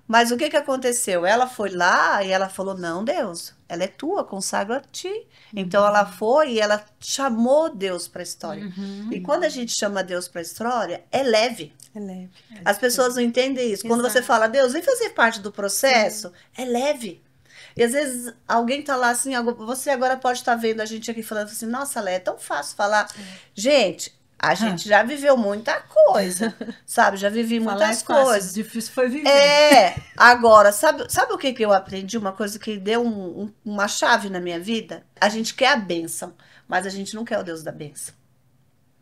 Mas o que que aconteceu? Ela foi lá e ela falou: Não, Deus, ela é tua, consagro a ti. Então ela foi e ela chamou Deus para a história. E quando a gente chama Deus para a história, é leve. É leve. As pessoas não entendem isso. Quando você Exato. fala, Deus, vem fazer parte do processo, é leve. E às vezes alguém tá lá assim, você agora pode estar vendo a gente aqui falando assim, nossa, Lé, é tão fácil falar. Gente, a gente já viveu muita coisa, sabe? Já vivi Falar muitas é fácil, coisas. difícil foi viver. É, agora, sabe o que que eu aprendi? Uma coisa que deu uma chave na minha vida? A gente quer a bênção, mas a gente não quer o Deus da bênção.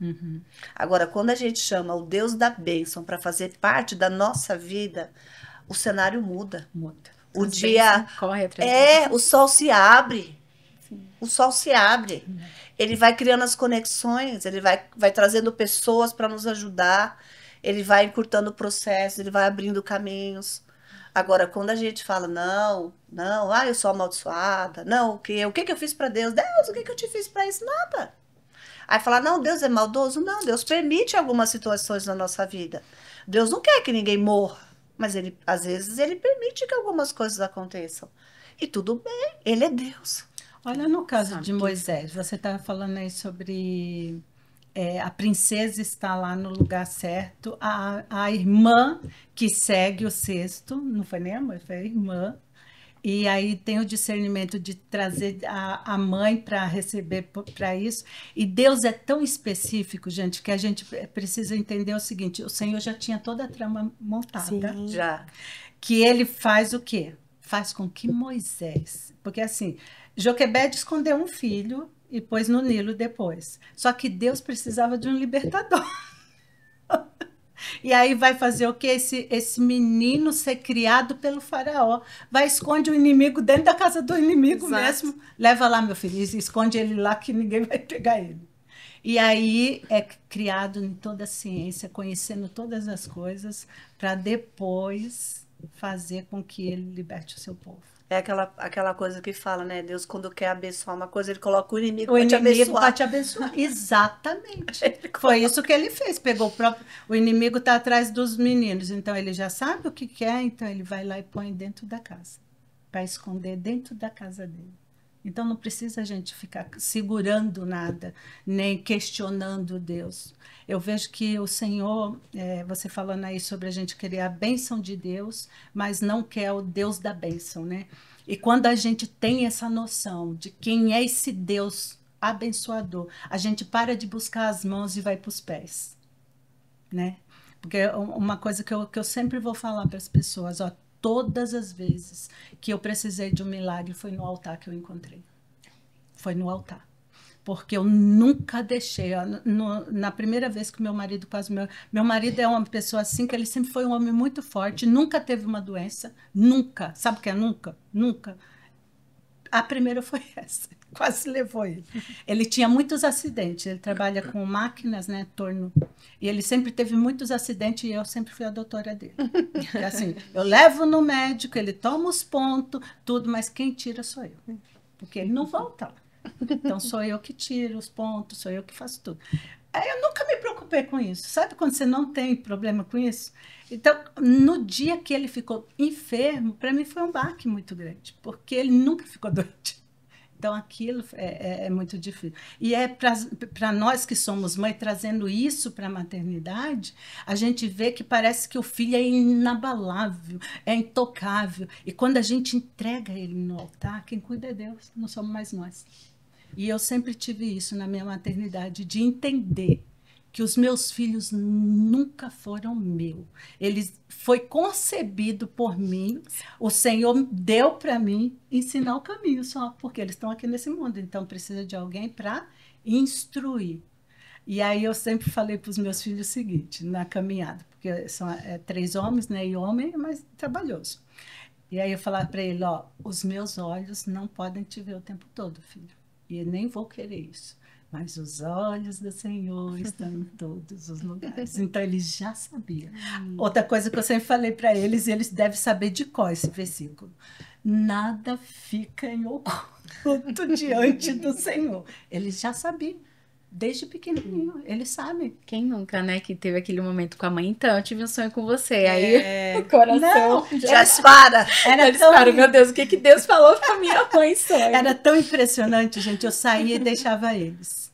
Uhum. Agora, quando a gente chama o Deus da bênção para fazer parte da nossa vida, o cenário muda. Muda. O As dia bênçãos correm atrás o sol se abre. O sol se abre. Ele vai criando as conexões, ele vai trazendo pessoas para nos ajudar, ele vai encurtando o processo, ele vai abrindo caminhos. Agora, quando a gente fala, não, eu sou amaldiçoada, não, o que que eu fiz para Deus? Deus, o que que eu te fiz para isso? Nada. Aí falar, não, Deus é maldoso? Não, Deus permite algumas situações na nossa vida. Deus não quer que ninguém morra, mas às vezes ele permite que algumas coisas aconteçam. E tudo bem, ele é Deus. Olha no caso Sabe de que- Moisés, você estava falando aí sobre a princesa está lá no lugar certo, a irmã que segue o cesto, não foi nem a mãe, foi a irmã, e aí tem o discernimento de trazer a mãe para receber para isso, e Deus é tão específico, gente, que a gente precisa entender o seguinte, o Senhor já tinha toda a trama montada, Sim. Já. que ele faz o quê? Faz com que Moisés, porque assim, Joquebede escondeu um filho e pôs no Nilo depois. Só que Deus precisava de um libertador. E aí vai fazer o quê? Esse menino ser criado pelo faraó. Vai esconde o inimigo dentro da casa do inimigo Exato. mesmo. Leva lá, meu filho, e esconde ele lá que ninguém vai pegar ele. E aí é criado em toda a ciência, conhecendo todas as coisas, para depois fazer com que ele liberte o seu povo. É aquela coisa que fala, né? Deus, quando quer abençoar uma coisa, ele coloca o inimigo O para te inimigo abençoar. para te abençoar. Exatamente. Foi isso que ele fez. Pegou o inimigo está atrás dos meninos, então ele já sabe o que quer, então ele vai lá e põe dentro da casa, para esconder dentro da casa dele. Então não precisa a gente ficar segurando nada, nem questionando Deus. Eu vejo que o Senhor, você falando aí sobre a gente querer a bênção de Deus, mas não quer o Deus da bênção, né? E quando a gente tem essa noção de quem é esse Deus abençoador, a gente para de buscar as mãos e vai para os pés, né? Porque uma coisa que eu sempre vou falar para as pessoas, ó, todas as vezes que eu precisei de um milagre foi no altar que eu encontrei. Foi no altar. Porque eu nunca deixei. Ó, na primeira vez que meu marido quase... Meu marido é uma pessoa assim, que ele sempre foi um homem muito forte, nunca teve uma doença, nunca. Sabe o que é nunca? Nunca. A primeira foi essa. Quase levou ele. Ele tinha muitos acidentes. Ele trabalha com máquinas, né, torno. E ele sempre teve muitos acidentes e eu sempre fui a doutora dele. Porque, assim, eu levo no médico, ele toma os pontos, tudo, mas quem tira sou eu. Porque ele não volta lá. Então sou eu que tiro os pontos, sou eu que faço tudo. Aí eu nunca me preocupei com isso. Sabe quando você não tem problema com isso? Então, no dia que ele ficou enfermo, para mim foi um baque muito grande, porque ele nunca ficou doente. Então, aquilo é muito difícil. E para nós que somos mãe, trazendo isso para a maternidade, a gente vê que parece que o filho é inabalável, é intocável. E quando a gente entrega ele no altar, quem cuida é Deus, não somos mais nós. E eu sempre tive isso na minha maternidade, de entender que os meus filhos nunca foram meus. Eles foi concebido por mim, o Senhor deu para mim ensinar o caminho só, porque eles estão aqui nesse mundo, então precisa de alguém para instruir. E aí eu sempre falei para os meus filhos o seguinte, na caminhada, porque são 3 homens, né, e homem é mais trabalhoso. E aí eu falava para ele, ó, os meus olhos não podem te ver o tempo todo, filho. e nem vou querer isso. Mas os olhos do Senhor estão em todos os lugares. Então, ele já sabia. Outra coisa que eu sempre falei para eles, e eles devem saber de cor esse versículo. Nada fica em oculto diante do Senhor. Eles já sabiam. Desde pequenininho, eles sabem. Quem nunca, né, que teve aquele momento com a mãe? Então, eu tive um sonho com você. Aí o coração Não, Já dispara. era dispara. Meu Deus, o que Deus falou pra minha mãe em sonho? Era tão impressionante, gente. Eu saía e deixava eles.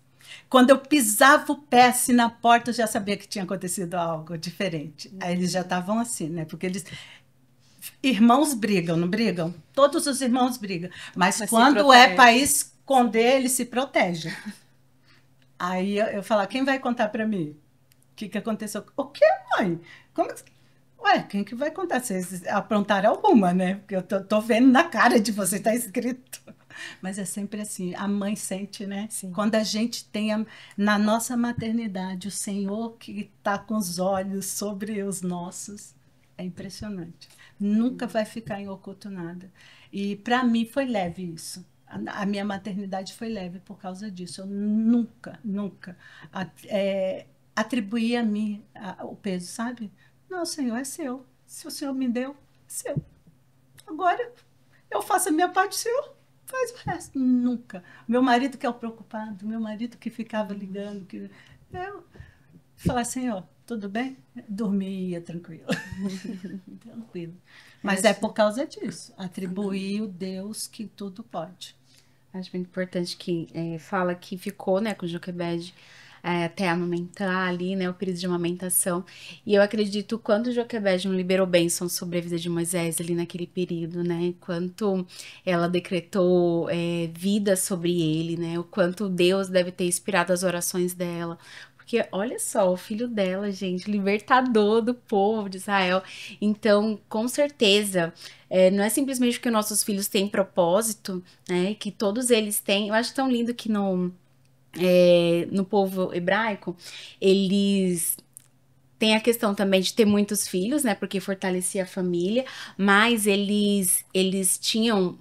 Quando eu pisava o pé assim na porta, eu já sabia que tinha acontecido algo diferente. Aí eles já estavam assim, né? Porque eles... Irmãos brigam, não brigam? Todos os irmãos brigam. Mas quando é para esconder, eles se protegem. Aí eu falo, quem vai contar para mim? O que aconteceu? O que, mãe? Como... Ué, quem que vai contar? Vocês aprontaram alguma, né? Porque eu tô vendo na cara de você, tá escrito. Mas é sempre assim, a mãe sente, né? Sim. Quando a gente tem na nossa maternidade o Senhor que está com os olhos sobre os nossos, é impressionante. Nunca vai ficar em oculto nada. E para mim foi leve isso. A minha maternidade foi leve por causa disso. Eu nunca atribuí a mim o peso, sabe? Não, Senhor, é seu. Se o Senhor me deu, é seu. Agora eu faço a minha parte, o Senhor faz o resto. Nunca. Meu marido que é o preocupado, meu marido que ficava ligando, eu falava, Senhor, tudo bem? Dormia tranquilo. Tranquilo. Mas é por causa disso. Atribuir o Deus que tudo pode. Acho muito importante que fala que ficou, né, com o Joquebed até amamentar ali, né, o período de amamentação. E eu acredito quanto o Joquebed não liberou bênção sobre a vida de Moisés ali naquele período, né, quanto ela decretou vida sobre ele, né, o quanto Deus deve ter inspirado as orações dela. Porque olha só, o filho dela, gente, libertador do povo de Israel. Então, com certeza, não é simplesmente que nossos filhos têm propósito, né? Que todos eles têm. Eu acho tão lindo que no povo hebraico, eles têm a questão também de ter muitos filhos, né? Porque fortalecia a família, mas eles tinham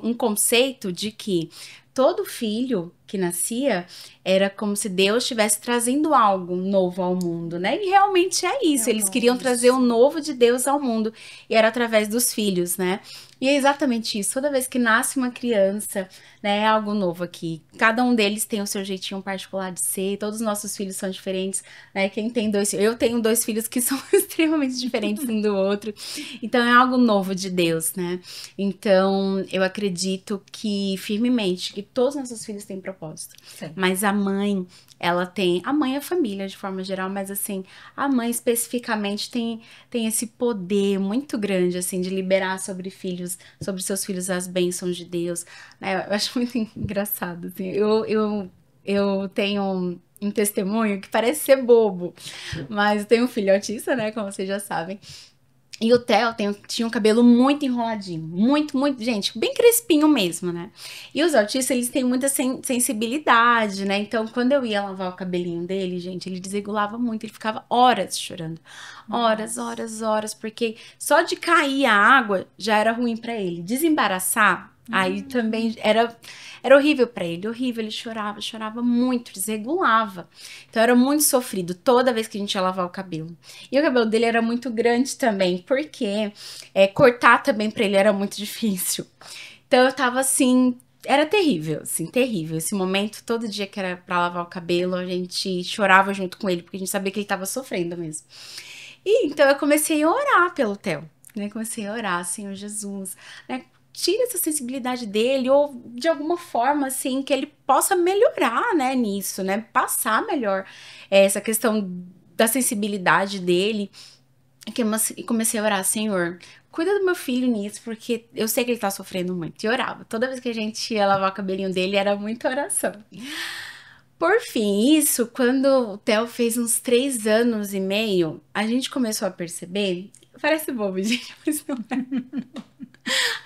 um conceito de que todo filho que nascia era como se Deus estivesse trazendo algo novo ao mundo, né? E realmente é isso. Eles queriam trazer o novo de Deus ao mundo. E era através dos filhos, né? E é exatamente isso. Toda vez que nasce uma criança, né, é algo novo aqui. Cada um deles tem o seu jeitinho particular de ser. Todos os nossos filhos são diferentes, né? Quem tem eu tenho 2 filhos que são extremamente diferentes um do outro. Então é algo novo de Deus, né? Então eu acredito que firmemente que todos os nossos filhos têm propósito. Sim. Mas a mãe, a mãe é a família de forma geral, mas assim, a mãe especificamente tem esse poder muito grande, assim, de liberar sobre seus filhos as bênçãos de Deus, né? Eu acho muito engraçado, assim, eu tenho um testemunho que parece ser bobo, mas eu tenho um filho autista, né, como vocês já sabem. E o Theo tinha um cabelo muito enroladinho, muito, gente, bem crespinho mesmo, né? E os autistas, eles têm muita sensibilidade, né? Então, quando eu ia lavar o cabelinho dele, gente, ele desregulava muito, ele ficava horas chorando. Horas, porque só de cair a água já era ruim pra ele. Desembaraçar, aí também era horrível pra ele, horrível, ele chorava muito, desregulava. Então era muito sofrido toda vez que a gente ia lavar o cabelo. E o cabelo dele era muito grande também, porque cortar também pra ele era muito difícil. Então eu tava assim, era terrível, assim, terrível. Esse momento, todo dia que era pra lavar o cabelo, a gente chorava junto com ele, porque a gente sabia que ele tava sofrendo mesmo. E então eu comecei a orar pelo Theo, né? Comecei a orar, Senhor Jesus, né? Tira essa sensibilidade dele, ou de alguma forma, assim, que ele possa melhorar, né, nisso, né, passar melhor essa questão da sensibilidade dele. E comecei a orar, Senhor, cuida do meu filho nisso, porque eu sei que ele tá sofrendo muito. E orava. Toda vez que a gente ia lavar o cabelinho dele, era muita oração. Por fim, isso, quando o Theo fez uns 3 anos e meio, a gente começou a perceber, parece bobo, gente, mas não é.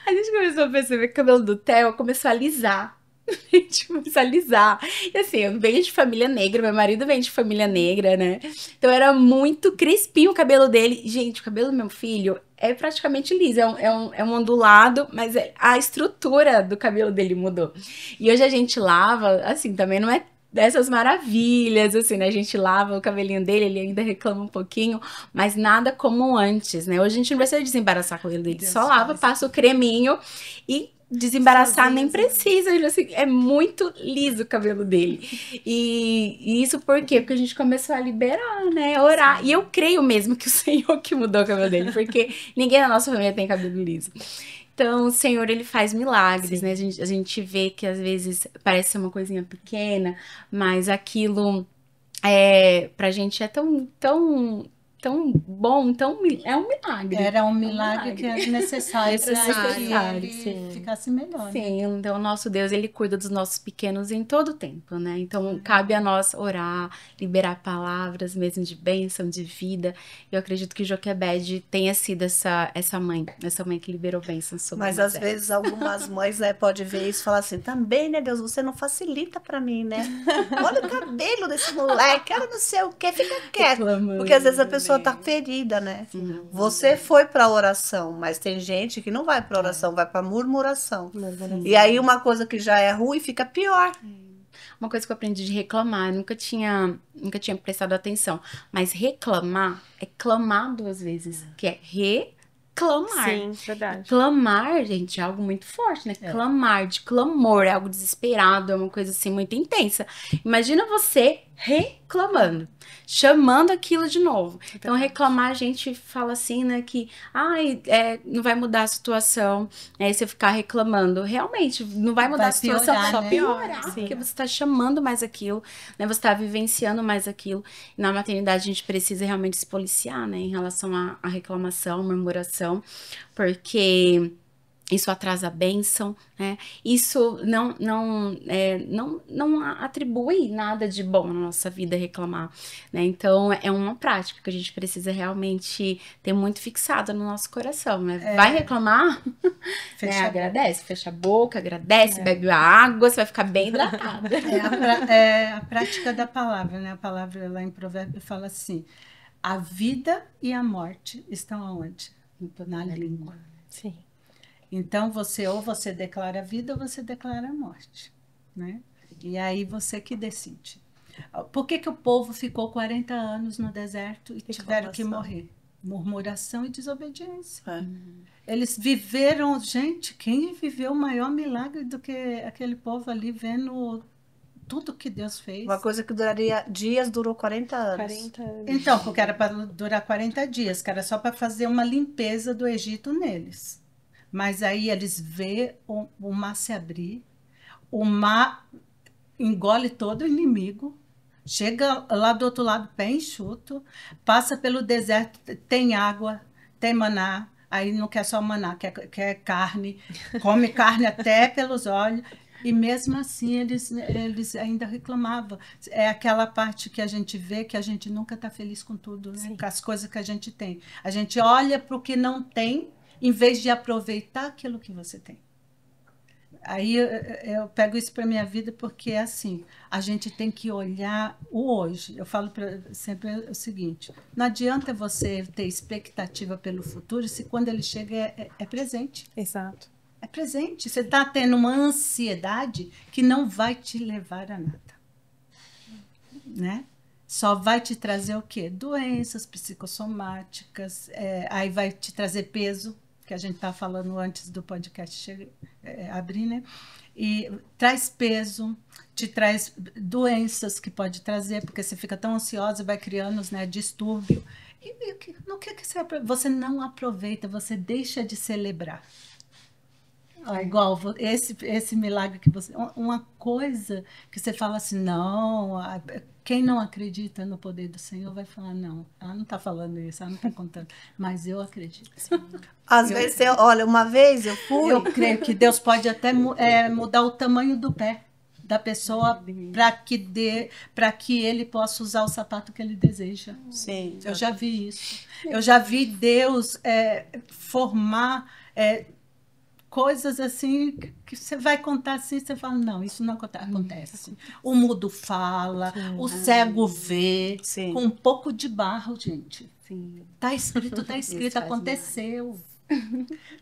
A gente começou a perceber que o cabelo do Theo começou a alisar. rapidamente começar a alisar. E assim, eu venho de família negra, meu marido vem de família negra, né? Então era muito crispinho o cabelo dele. Gente, o cabelo do meu filho é praticamente liso, é um ondulado, mas a estrutura do cabelo dele mudou. E hoje a gente lava, assim, também não é dessas maravilhas, assim, né? A gente lava o cabelinho dele, ele ainda reclama um pouquinho, mas nada como antes, né? Hoje a gente não precisa desembaraçar o cabelo dele, Deus só lava, faz. passa o creminho e desembaraçar Sozinho, nem né? precisa, assim, é muito liso o cabelo dele. E isso por quê? Porque a gente começou a liberar, né? Orar. E eu creio mesmo que o Senhor que mudou o cabelo dele, porque ninguém na nossa família tem cabelo liso. Então, o Senhor, ele faz milagres, Sim. né? A gente vê que às vezes parece ser uma coisinha pequena, mas aquilo pra gente é tão bom, é um milagre. Era um É um milagre que era necessário para Necessário, que ele sim. ficasse melhor, né? Sim, então o nosso Deus, ele cuida dos nossos pequenos em todo o tempo, né? Então cabe a nós orar, liberar palavras mesmo de bênção, de vida. Eu acredito que Joquebede tenha sido essa mãe que liberou bênção sobre Mas às Moisés. vezes algumas mães, né, pode ver isso e falar assim, também, né, Deus, você não facilita pra mim, né? Olha o cabelo desse moleque, ela não sei o que, fica quieto. Reclamando, Porque às vezes a pessoa né? tá ferida, né? Você foi pra oração, mas tem gente que não vai pra oração, vai pra murmuração. E aí uma coisa que já é ruim fica pior. Uma coisa que eu aprendi de reclamar, eu nunca tinha prestado atenção, mas reclamar é clamar 2 vezes, que é reclamar. Sim, verdade. Clamar, gente, é algo muito forte, né? Clamar, de clamor, é algo desesperado, é uma coisa assim muito intensa. Imagina você reclamando, chamando aquilo de novo. Então, reclamar, a gente fala assim, né, que não vai mudar a situação, né, se eu ficar reclamando. Realmente, não vai mudar Vai a situação, piorar, só né? piorar, Sim. porque você está chamando mais aquilo, né, você está vivenciando mais aquilo. E na maternidade, a gente precisa realmente se policiar, né, em relação à reclamação, murmuração, porque isso atrasa a bênção, né? Isso não atribui nada de bom na nossa vida reclamar, né? Então, é uma prática que a gente precisa realmente ter muito fixada no nosso coração, né? Vai reclamar, Fecha né? a Agradece, fecha a boca, agradece, bebe a água, você vai ficar bem hidratada. É a prática da palavra, né? A palavra lá em Provérbio fala assim: a vida e a morte estão aonde? Na língua. Sim. Então, ou você declara a vida ou você declara a morte, né? E aí você que decide. Por que o povo ficou 40 anos no deserto e tiveram que Reclamação. morrer? Murmuração e desobediência. É. Eles viveram, gente, quem viveu o maior milagre do que aquele povo ali vendo tudo que Deus fez? Uma coisa que duraria dias, durou 40 anos. 40 anos. Então, porque era para durar 40 dias, que era só para fazer uma limpeza do Egito neles. Mas aí eles vê o mar se abrir, o mar engole todo o inimigo, chega lá do outro lado, pé enxuto, passa pelo deserto, tem água, tem maná, aí não quer só maná, quer carne, come carne até pelos olhos, e mesmo assim eles ainda reclamavam. É aquela parte que a gente vê que a gente nunca está feliz com tudo, né? Sim. Com as coisas que a gente tem. A gente olha para o que não tem, em vez de aproveitar aquilo que você tem. Aí eu pego isso para minha vida porque é assim, a gente tem que olhar o hoje. Eu falo sempre o seguinte: não adianta você ter expectativa pelo futuro se quando ele chega é presente. Exato. É presente. Você está tendo uma ansiedade que não vai te levar a nada, né? Só vai te trazer o quê? Doenças psicossomáticas, aí vai te trazer peso, que a gente estava falando antes do podcast abrir, né? E traz peso, te traz doenças que pode trazer, porque você fica tão ansiosa, vai criando, né, distúrbio. E no que você não aproveita, você deixa de celebrar. Igual esse milagre que você... Uma coisa que você fala assim, não... Quem não acredita no poder do Senhor vai falar, não, ela não está falando isso, ela não está contando, mas eu acredito. Às vezes, olha, uma vez eu fui... Eu creio que Deus pode até mudar o tamanho do pé da pessoa para que ele possa usar o sapato que ele deseja. Sim. Eu já vi isso. Eu já vi Deus formar coisas assim que você vai contar assim, você fala, não, isso não acontece. O mudo fala, o cego vê, Sim. com um pouco de barro, gente. Sim. Tá escrito, Isso faz aconteceu.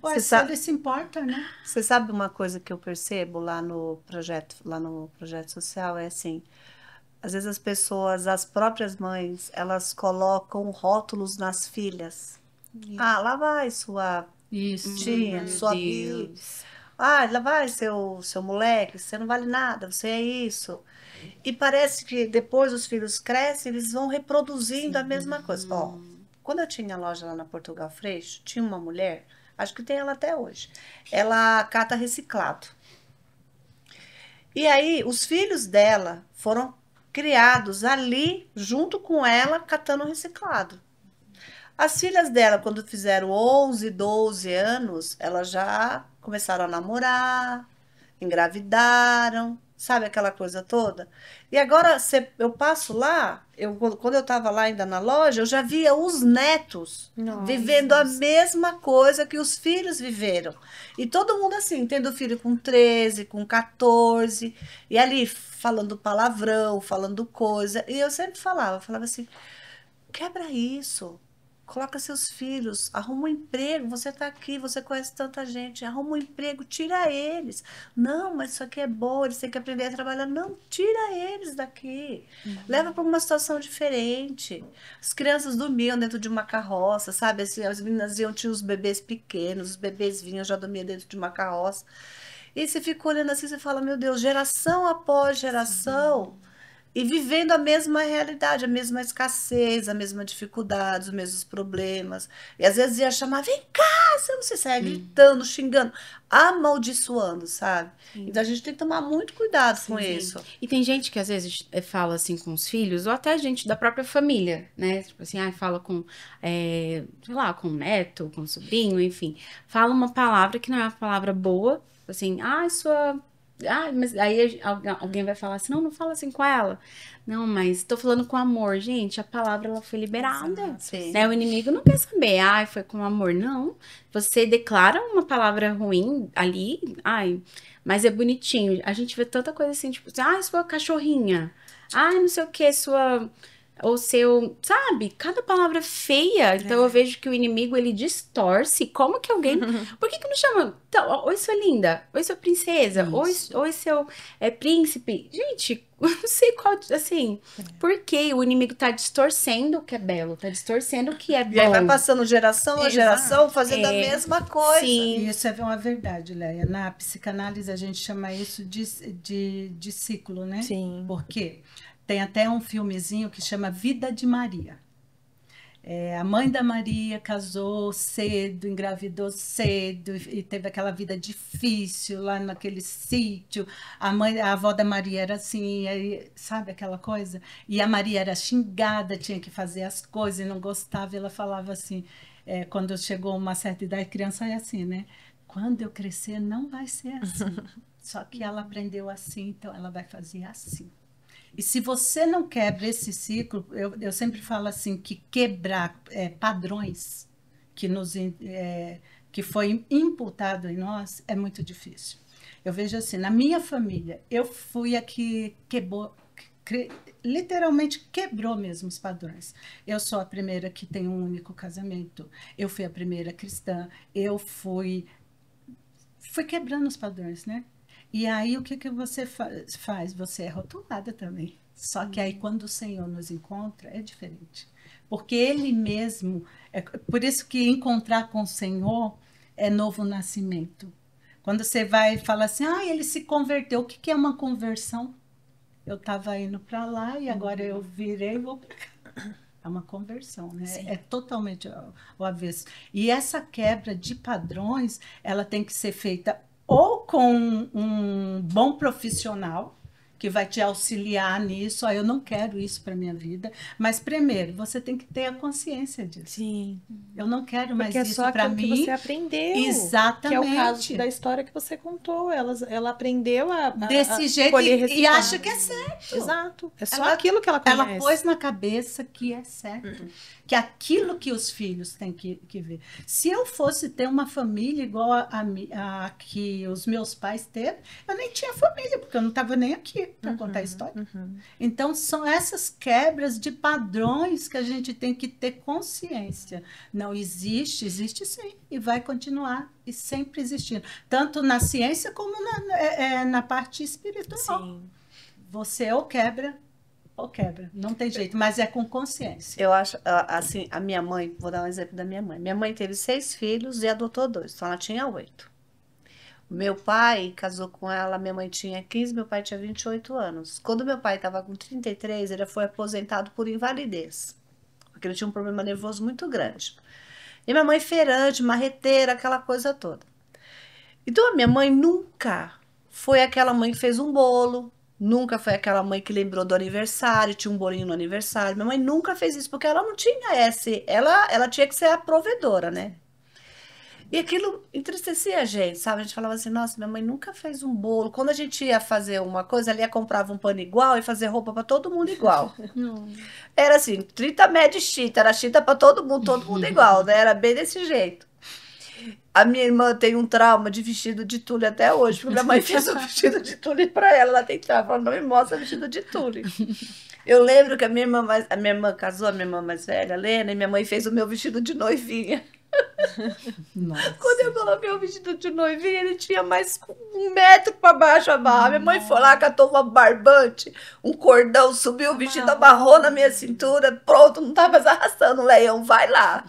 Ué, Você se sabe- ele se importa, né? Você sabe uma coisa que eu percebo lá no projeto social é assim, às vezes as pessoas, as próprias mães, elas colocam rótulos nas filhas. Ah, lá vai sua Isso. tia, Meu sua bi. Deus. Ah, lá vai seu moleque, você não vale nada, você é isso. E parece que depois os filhos crescem, eles vão reproduzindo a mesma coisa. Ó, quando eu tinha loja lá na Portugal Freixo, tinha uma mulher, acho que tem ela até hoje. Ela cata reciclado. E aí, os filhos dela foram criados ali, junto com ela, catando reciclado. As filhas dela, quando fizeram 11, 12 anos, elas já começaram a namorar, engravidaram, sabe aquela coisa toda? E agora eu passo lá, quando eu estava lá ainda na loja, eu já via os netos Nossa. vivendo a mesma coisa que os filhos viveram. E todo mundo assim, tendo filho com 13, com 14, e ali falando palavrão, falando coisa. E eu sempre falava assim, quebra isso. Coloca seus filhos, arruma um emprego. Você está aqui, você conhece tanta gente. Arruma um emprego, tira eles. Não, mas isso aqui é bom, eles têm que aprender a trabalhar. Não, tira eles daqui. Leva para uma situação diferente. As crianças dormiam dentro de uma carroça, sabe? Assim, as meninas iam, tinham os bebês pequenos, os bebês vinham, já dormia dentro de uma carroça. E você fica olhando assim, você fala, meu Deus, geração após geração. E vivendo a mesma realidade, a mesma escassez, a mesma dificuldade, os mesmos problemas. E às vezes ia chamar, vem cá, você não se sai gritando, xingando, amaldiçoando, sabe? Então a gente tem que tomar muito cuidado com isso. E tem gente que às vezes fala assim com os filhos, ou até gente da própria família, né? Tipo assim, fala com, sei lá, com o neto, com o sobrinho, enfim. Fala uma palavra que não é uma palavra boa, assim, sua... mas aí alguém vai falar assim, não fala assim com ela. Não, mas tô falando com amor. Gente, a palavra ela foi liberada. Sim. Né? O inimigo não quer saber, foi com amor. Não. Você declara uma palavra ruim ali, mas é bonitinho. A gente vê tanta coisa assim, tipo assim, sua cachorrinha. Não sei o que, sua... Ou seu, sabe? Cada palavra feia. Então eu vejo que o inimigo, ele distorce. Como que alguém... Por que não chama... Então, oi, sua linda. Oi, sua princesa. Oi, seu príncipe. Gente, eu não sei qual... Assim, por que o inimigo tá distorcendo o que é belo? Tá distorcendo o que é bom. E aí vai passando geração a geração, fazendo a mesma coisa. Sim. E isso é uma verdade, Leia. Na psicanálise, a gente chama isso de ciclo, né? Sim. Por quê? Tem até um filmezinho que chama Vida de Maria. A mãe da Maria casou cedo, engravidou cedo e teve aquela vida difícil lá naquele sítio. A avó da Maria era assim, aí, sabe aquela coisa? E a Maria era xingada, tinha que fazer as coisas e não gostava. E ela falava assim, quando chegou uma certa idade, criança é assim, né? Quando eu crescer, não vai ser assim. Só que ela aprendeu assim, então ela vai fazer assim. E se você não quebra esse ciclo, eu sempre falo assim, que quebrar padrões que foi imputado em nós é muito difícil. Eu vejo assim, na minha família, eu fui a que literalmente quebrou mesmo os padrões. Eu sou a primeira que tem um único casamento, eu fui a primeira cristã, eu fui quebrando os padrões, né? E aí, o que você faz? Você é rotulada também. Só que aí, quando o Senhor nos encontra, é diferente. Porque Ele mesmo... por isso que encontrar com o Senhor é novo nascimento. Quando você vai e fala assim, ele se converteu. O que é uma conversão? Eu estava indo para lá e agora eu virei e vou para cá. É uma conversão, né? Sim. É totalmente o avesso. E essa quebra de padrões, ela tem que ser feita ou com um bom profissional que vai te auxiliar nisso. Eu não quero isso para minha vida. Mas primeiro, você tem que ter a consciência disso. Sim. Eu não quero mais Porque é isso só para aquilo mim. que você aprendeu. Exatamente. Que é o caso da história que você contou. Ela aprendeu desse a jeito colher e acha que é certo. Exato. É só aquilo que ela conhece. Ela pôs na cabeça que é certo. Que é aquilo que os filhos têm que ver. Se eu fosse ter uma família igual a que os meus pais teve, eu nem tinha família, porque eu não estava nem aqui para contar a história. Então, são essas quebras de padrões que a gente tem que ter consciência. Não existe, existe sim, e vai continuar, e sempre existindo. Tanto na ciência como na parte espiritual. Sim. Você ou quebra, não tem jeito, mas é com consciência. Eu acho, assim, a minha mãe, vou dar um exemplo da minha mãe. Minha mãe teve 6 filhos e adotou 2, então ela tinha 8. Meu pai casou com ela, minha mãe tinha 15, meu pai tinha 28 anos. Quando meu pai estava com 33, ele foi aposentado por invalidez, porque ele tinha um problema nervoso muito grande. E minha mãe feirante, marreteira, aquela coisa toda. Então a minha mãe nunca foi aquela mãe que fez um bolo, nunca foi aquela mãe que lembrou do aniversário, tinha um bolinho no aniversário. Minha mãe nunca fez isso, porque ela não tinha ela tinha que ser a provedora, né? E aquilo entristecia a gente, sabe? A gente falava assim, nossa, minha mãe nunca fez um bolo. Quando a gente ia fazer uma coisa, ela ia comprar um pano igual e fazer roupa para todo mundo igual. Era assim, 30 metros de chita, era chita para todo mundo igual, né? Era bem desse jeito. A minha irmã tem um trauma de vestido de tule até hoje, porque minha mãe fez um vestido de tule para ela. Ela tem trauma, ela não me mostra vestido de tule. Eu lembro que a minha irmã casou, a minha irmã mais velha, a Lena, e minha mãe fez o meu vestido de noivinha. Nossa. Quando eu coloquei o vestido de noivinha, ele tinha mais 1 metro para baixo a barra. Minha mãe foi lá, catou uma barbante, um cordão, subiu o vestido, amarrou na minha cintura, pronto, não tá mais arrastando o leão, vai lá.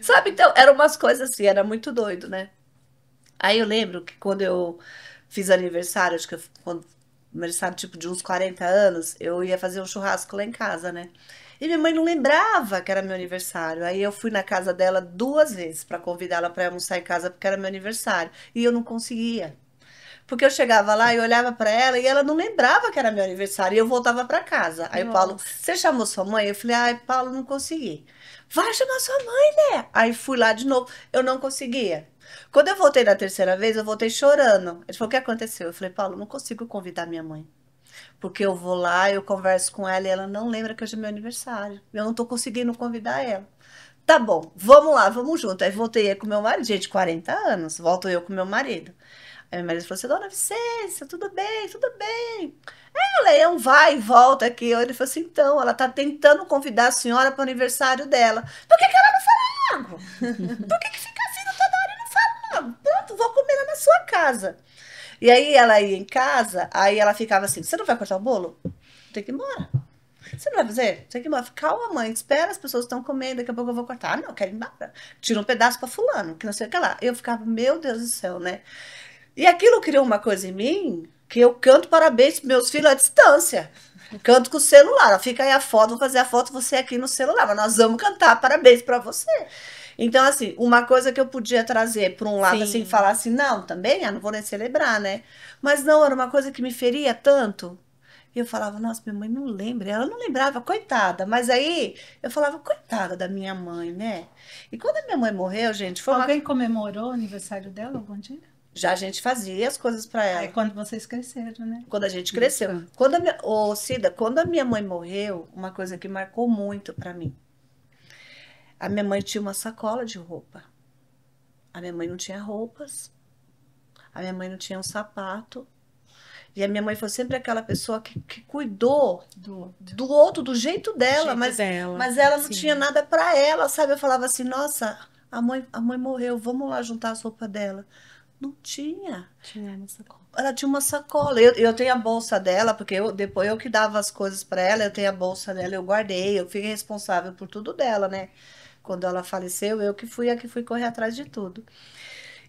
Sabe, então, eram umas coisas assim, era muito doido, né? Aí eu lembro que quando eu fiz aniversário, acho que aniversário tipo de uns 40 anos, eu ia fazer um churrasco lá em casa, né? E minha mãe não lembrava que era meu aniversário. Aí eu fui na casa dela 2 vezes para convidá-la para almoçar em casa porque era meu aniversário. E eu não conseguia. Porque eu chegava lá e olhava para ela e ela não lembrava que era meu aniversário. E eu voltava para casa. Aí o Paulo, você chamou sua mãe? Eu falei, ai, Paulo, não consegui. Vai chamar sua mãe, né? Aí fui lá de novo. Eu não conseguia. Quando eu voltei da 3ª vez, eu voltei chorando. Ele falou, o que aconteceu? Eu falei, Paulo, não consigo convidar minha mãe. Porque eu vou lá, eu converso com ela e ela não lembra que hoje é meu aniversário. Eu não tô conseguindo convidar ela. Tá bom, vamos lá, vamos junto. Aí voltei com meu marido, gente, 40 anos, volto eu com meu marido. Aí meu marido falou assim, dona Vicência, tudo bem, tudo bem. O leão vai e volta aqui. Ele falou assim, então, ela tá tentando convidar a senhora para o aniversário dela. Por que ela não fala logo? Por que fica assim toda hora e não fala logo? Pronto, vou comer lá na sua casa. E aí ela ia em casa, aí ela ficava assim, você não vai cortar o bolo? Tem que ir embora. Você não vai fazer? Tem que ir embora. Calma, mãe, espera, as pessoas estão comendo, daqui a pouco eu vou cortar. Ah, não, eu quero ir embora. Tira um pedaço para fulano, que não sei o que lá. Eu ficava, meu Deus do céu, né? E aquilo criou uma coisa em mim, que eu canto parabéns para meus filhos à distância. Canto com o celular. Fica aí a foto, vou fazer a foto, você aqui no celular. Mas nós vamos cantar parabéns para você. Então, assim, uma coisa que eu podia trazer por um lado, Sim. assim, falar assim, não, também, não vou nem celebrar, né? Mas não, era uma coisa que me feria tanto. E eu falava, nossa, minha mãe não lembra. Ela não lembrava, coitada. Mas aí, eu falava, coitada da minha mãe, né? E quando a minha mãe morreu, gente, foi Alguém comemorou o aniversário dela algum dia? Já a gente fazia as coisas para ela. Aí quando vocês cresceram, né? Quando a gente cresceu. Cida, quando a minha mãe morreu, uma coisa que marcou muito para mim. A minha mãe tinha uma sacola de roupa. A minha mãe não tinha roupas. A minha mãe não tinha um sapato. E a minha mãe foi sempre aquela pessoa que cuidou do outro, do jeito dela. Mas ela não tinha nada para ela, sabe? Eu falava assim, nossa, a mãe morreu, vamos lá juntar as roupas dela. Não tinha. Tinha uma sacola. Ela tinha uma sacola. Eu tenho a bolsa dela, porque depois eu que dava as coisas para ela, eu tenho a bolsa dela, eu guardei, eu fiquei responsável por tudo dela, né? Quando ela faleceu, eu que fui a que fui correr atrás de tudo.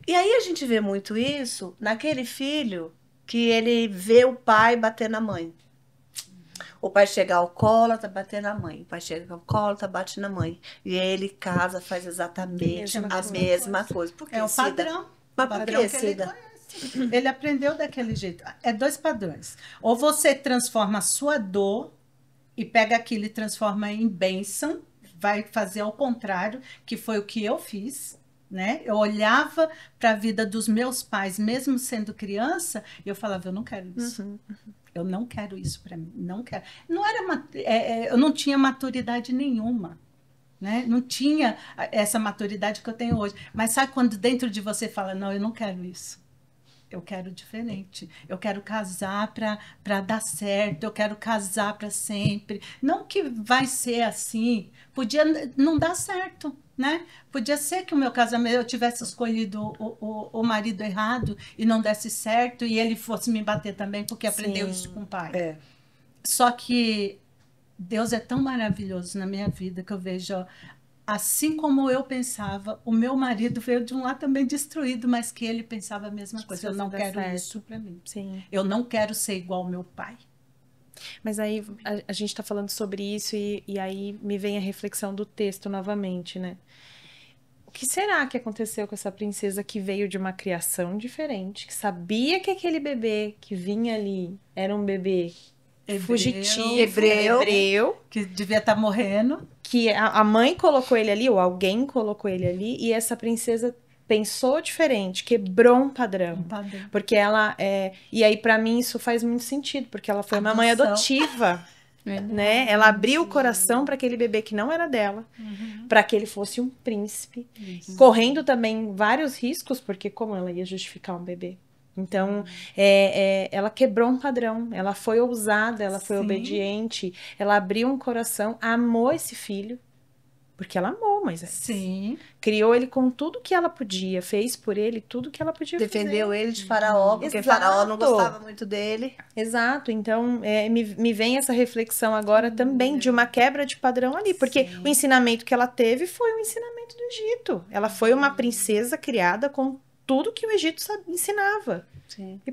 E aí a gente vê muito isso naquele filho que ele vê o pai bater na mãe. O pai chega alcoólatra, bater na mãe. O pai chega alcoólatra, bate na mãe. E aí ele casa, faz exatamente a mesma coisa. Por que, É o Cida? padrão. Mas O por padrão que, que ele Cida? conhece. Ele aprendeu daquele jeito. É 2 padrões. Ou você transforma a sua dor e pega aquilo e transforma em bênção, vai fazer ao contrário, que foi o que eu fiz, né? Eu olhava para a vida dos meus pais, mesmo sendo criança, e eu falava, eu não quero isso. Eu não quero isso para mim, não quero. Não era eu não tinha maturidade nenhuma, né? Não tinha essa maturidade que eu tenho hoje. Mas sabe quando dentro de você fala, não, eu não quero isso. Eu quero diferente. Eu quero casar para dar certo. Eu quero casar para sempre. Não que vai ser assim. Podia não dar certo, né? Podia ser que o meu casamento eu tivesse escolhido o marido errado e não desse certo e ele fosse me bater também porque aprendeu isso com o pai. É. Só que Deus é tão maravilhoso na minha vida que eu vejo, ó, assim como eu pensava, o meu marido veio de um lado também destruído, mas que ele pensava a mesma coisa. Eu não quero isso para mim. Sim. Eu não quero ser igual ao meu pai. Mas aí a gente está falando sobre isso e aí me vem a reflexão do texto novamente, né? O que será que aconteceu com essa princesa que veio de uma criação diferente, que sabia que aquele bebê que vinha ali era um bebê fugitivo, hebreu, que devia estar morrendo, que a mãe colocou ele ali, ou alguém colocou ele ali, e essa princesa pensou diferente, quebrou um padrão. Porque ela e aí pra mim isso faz muito sentido, porque ela foi uma mãe adotiva, né? Ela abriu o coração para aquele bebê que não era dela, para que ele fosse um príncipe, correndo também vários riscos, porque como ela ia justificar um bebê? Então, ela quebrou um padrão, ela foi ousada, ela foi obediente, ela abriu um coração, amou esse filho, porque ela amou Moisés. Sim. Criou ele com tudo que ela podia, fez por ele tudo que ela podia Defendeu fazer. ele de Faraó, porque Exato. Faraó não gostava muito dele. Exato, então me vem essa reflexão agora também de uma quebra de padrão ali, porque o ensinamento que ela teve foi o ensinamento do Egito. Ela foi uma princesa criada com tudo que o Egito ensinava. Sim. E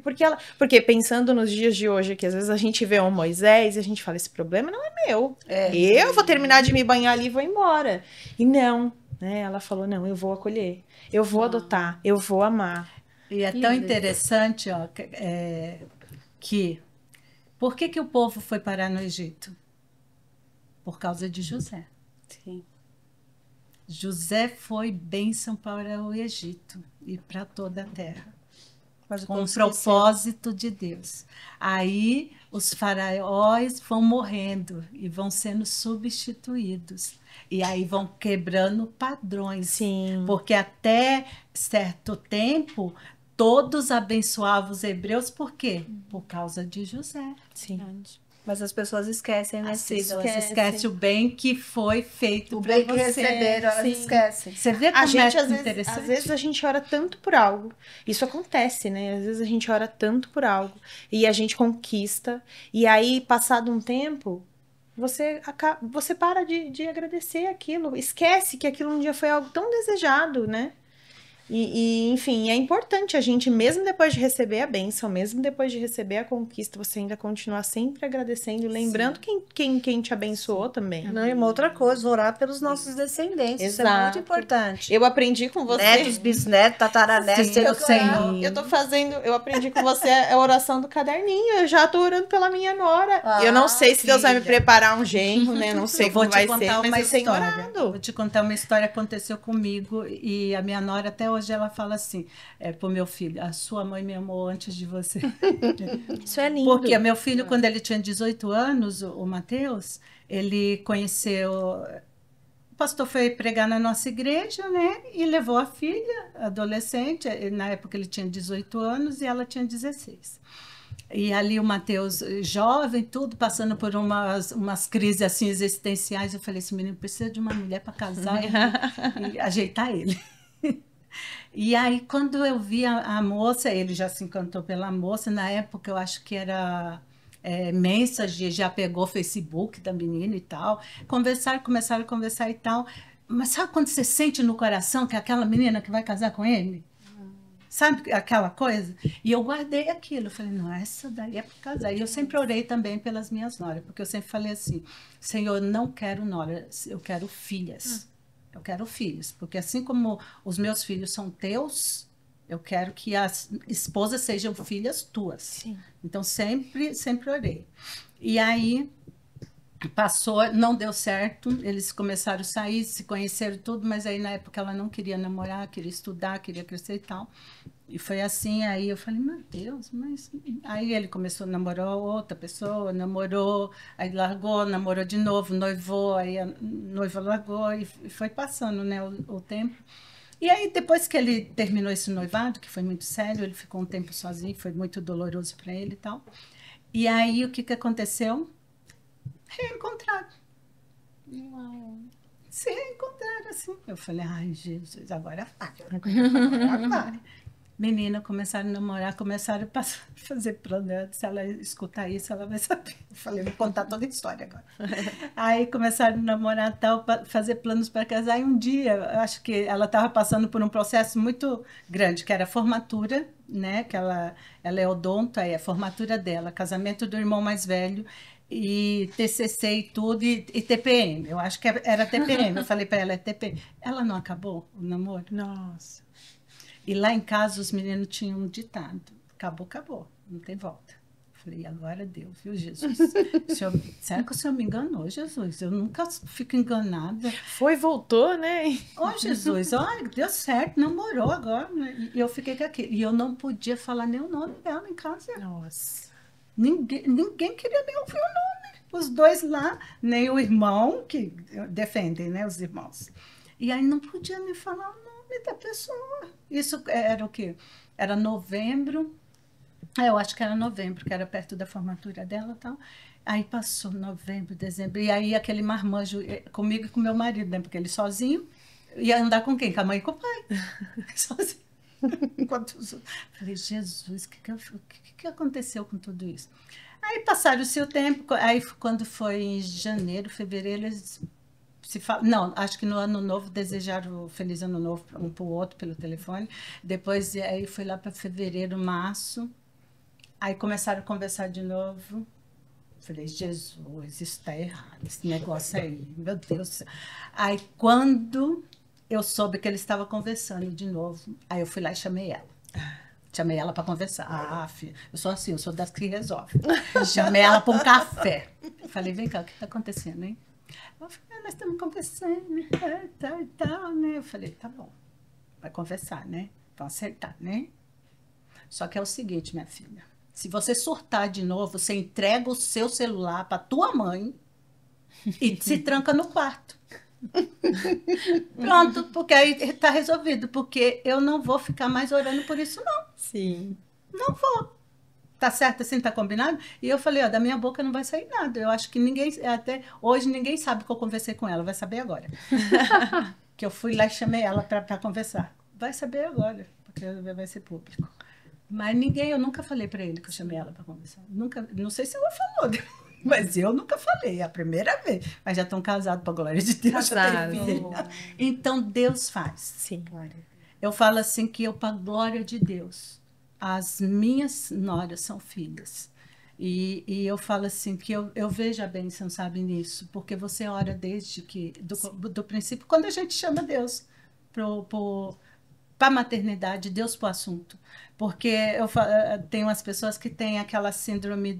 porque pensando nos dias de hoje, que às vezes a gente vê um Moisés e a gente fala, esse problema não é meu. Eu vou terminar de me banhar ali e vou embora. E não, né? Ela falou, não, eu vou acolher, eu vou adotar, eu vou amar. E é tão interessante, ó, que por que o povo foi parar no Egito? Por causa de José. Sim. José foi bênção para o Egito e para toda a terra. Com o propósito de Deus. Aí os faraós vão morrendo e vão sendo substituídos. E aí vão quebrando padrões. Sim. Porque até certo tempo, todos abençoavam os hebreus. Por quê? Por causa de José. Sim. Mas as pessoas esquecem, né, Cida? Elas esquecem o bem que foi feito O para bem você. que receberam, elas esquecem. Você vê A como gente, é às interessante? vezes a gente ora tanto por algo. Isso acontece, né? Às vezes a gente ora tanto por algo e a gente conquista. E aí, passado um tempo, você para de agradecer aquilo. Esquece que aquilo um dia foi algo tão desejado, né? Enfim, é importante a gente, mesmo depois de receber a bênção, mesmo depois de receber a conquista, você ainda continuar sempre agradecendo, lembrando quem te abençoou também. Não, e uma outra coisa, orar pelos nossos descendentes. Isso é muito importante. Eu aprendi com você. Netos, bisnetos, tataranetos. Sim, eu sei. Eu aprendi com você a oração do caderninho. Eu já tô orando pela minha nora. Eu não sei se Deus vai me preparar um genro, né? Não sei como vai ser, mas eu tenho orado. Vou te contar uma história que aconteceu comigo e a minha nora até hoje ela fala assim, pro meu filho, a sua mãe me amou antes de você. Isso é lindo. Porque meu filho, quando ele tinha 18 anos, o Mateus, ele conheceu... O pastor foi pregar na nossa igreja, né? E levou a filha, adolescente, na época ele tinha 18 anos e ela tinha 16. E ali o Mateus, jovem, tudo, passando por umas crises assim existenciais. Eu falei, esse menino precisa de uma mulher para casar e ajeitar ele. E aí, quando eu vi a moça, ele já se encantou pela moça, na época eu acho que era Message, já pegou o Facebook da menina e tal, começaram a conversar e tal, mas sabe quando você sente no coração que é aquela menina que vai casar com ele? Sabe aquela coisa? E eu guardei aquilo, falei, não, essa daí é para casar. E eu sempre orei também pelas minhas noras, porque eu sempre falei assim, Senhor, eu não quero noras, eu quero filhas. Eu quero filhos, porque assim como os meus filhos são teus, Eu quero que as esposas sejam filhas tuas. Sim. Então, sempre orei. E aí, passou, não deu certo, eles começaram a sair, se conheceram tudo, mas aí na época ela não queria namorar, queria estudar, queria crescer e tal. E foi assim, aí eu falei, meu Deus, mas... Aí ele começou, namorou outra pessoa, namorou, aí largou, namorou de novo, noivou, aí a noiva largou e foi passando, né, o tempo. E aí, depois que ele terminou esse noivado, que foi muito sério, ele ficou um tempo sozinho, foi muito doloroso para ele e tal. E aí, o que que aconteceu? Reencontraram. Se reencontraram, assim. Eu falei, ai, Jesus, agora vai. Agora vai. Menina, começaram a namorar, começaram a fazer plano. Se ela escutar isso, ela vai saber. Eu falei, vou contar toda a história agora. Aí começaram a namorar, tal, fazer planos para casar. E um dia, eu acho que ela estava passando por um processo muito grande, que era a formatura, né? Que ela é odonto, aí a formatura dela, casamento do irmão mais velho, e TCC e tudo, e TPM. Eu acho que era TPM. Eu falei para ela, é TPM. Ela não acabou o namoro? Nossa. E lá em casa os meninos tinham um ditado: acabou, acabou, não tem volta. Falei, agora deu, viu, Jesus? Será que o senhor me enganou, Jesus? Eu nunca fico enganada. Foi, voltou, né? Ô, Jesus, olha, deu certo, namorou agora. E eu fiquei com aquilo. E eu não podia falar nem o nome dela em casa. Nossa. Ninguém queria nem ouvir o nome. Os dois lá, nem o irmão, que defendem, né, os irmãos. E aí não podia nem falar o nome da pessoa. Isso era o quê? Era novembro. Eu acho que era novembro, que era perto da formatura dela e tal. Aí passou novembro, dezembro. E aí aquele marmanjo comigo e com meu marido, né? Porque ele sozinho ia andar com quem? Com a mãe e com o pai. Sozinho. Enquanto falei, Jesus, o que aconteceu com tudo isso? Aí passaram-se o tempo. Aí quando foi em janeiro, fevereiro, eles... Não, acho que no ano novo desejaram feliz ano novo um para o outro pelo telefone. Depois aí foi lá para fevereiro, março. Aí começaram a conversar de novo. Falei, Jesus, isso está errado, esse negócio aí, meu Deus do céu. Aí quando eu soube que ele estava conversando de novo, aí eu fui lá e chamei ela. Chamei ela para conversar. Ah, filha, eu sou assim, eu sou das que resolve. Chamei ela para um café. Falei, vem cá, o que está acontecendo, hein? Ela falou, nós estamos conversando, tal e tal, né? Eu falei, tá bom, vai conversar, né? Vamos acertar, né? Só que é o seguinte, minha filha, se você surtar de novo, você entrega o seu celular para tua mãe e se tranca no quarto. Pronto, porque aí está resolvido, porque eu não vou ficar mais orando por isso, não. Sim. Não vou. Tá certo assim, tá combinado? E eu falei, ó, da minha boca não vai sair nada. Eu acho que ninguém, até hoje, ninguém sabe que eu conversei com ela. Vai saber agora. Que eu fui lá e chamei ela para conversar. Vai saber agora, porque vai ser público. Mas ninguém, eu nunca falei para ele que eu chamei ela para conversar. Nunca, não sei se ela falou, mas eu nunca falei, é a primeira vez. Mas já estão casados, para a glória de Deus. Casados. Então, Deus faz. Sim. Eu falo assim que eu, para a glória de Deus, as minhas noras são filhas. E eu falo assim que eu vejo a bênção, sabe, nisso. Porque você ora desde que, do princípio, quando a gente chama Deus para a maternidade, Deus para o assunto. Porque eu tenho as pessoas que têm aquela síndrome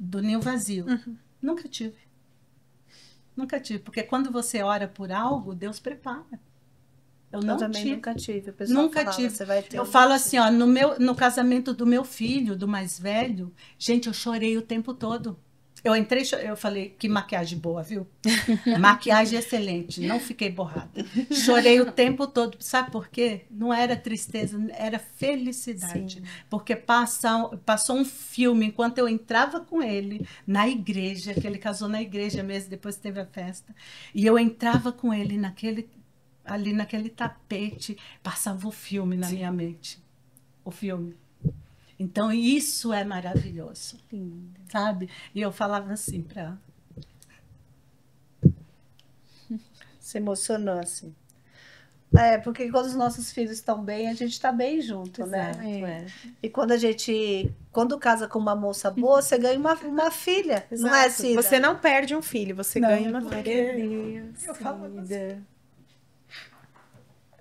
do ninho vazio. Uhum. Nunca tive. Nunca tive. Porque quando você ora por algo, Deus prepara. Eu não também tive. nunca tive. O pessoal Nunca falava, tive. Você vai ter Eu um falo dia. assim, ó, no casamento do meu filho, do mais velho, gente, eu chorei o tempo todo. Eu entrei, eu falei, que maquiagem boa, viu? Maquiagem excelente, não fiquei borrada. Chorei o tempo todo, sabe por quê? Não era tristeza, era felicidade. Sim. Porque passou um filme enquanto eu entrava com ele na igreja, que ele casou na igreja mesmo, depois teve a festa, e eu entrava com ele ali naquele tapete, passava o filme na minha mente. O filme. Então, isso é maravilhoso, sabe? E eu falava assim para... Se emocionou, assim. É, porque quando os nossos filhos estão bem, a gente está bem junto, né? Exato, E quando casa com uma moça boa, você ganha uma filha, não é, Exato. Cida? Você não perde um filho, você Não, ganha uma porque filha. eu falava assim,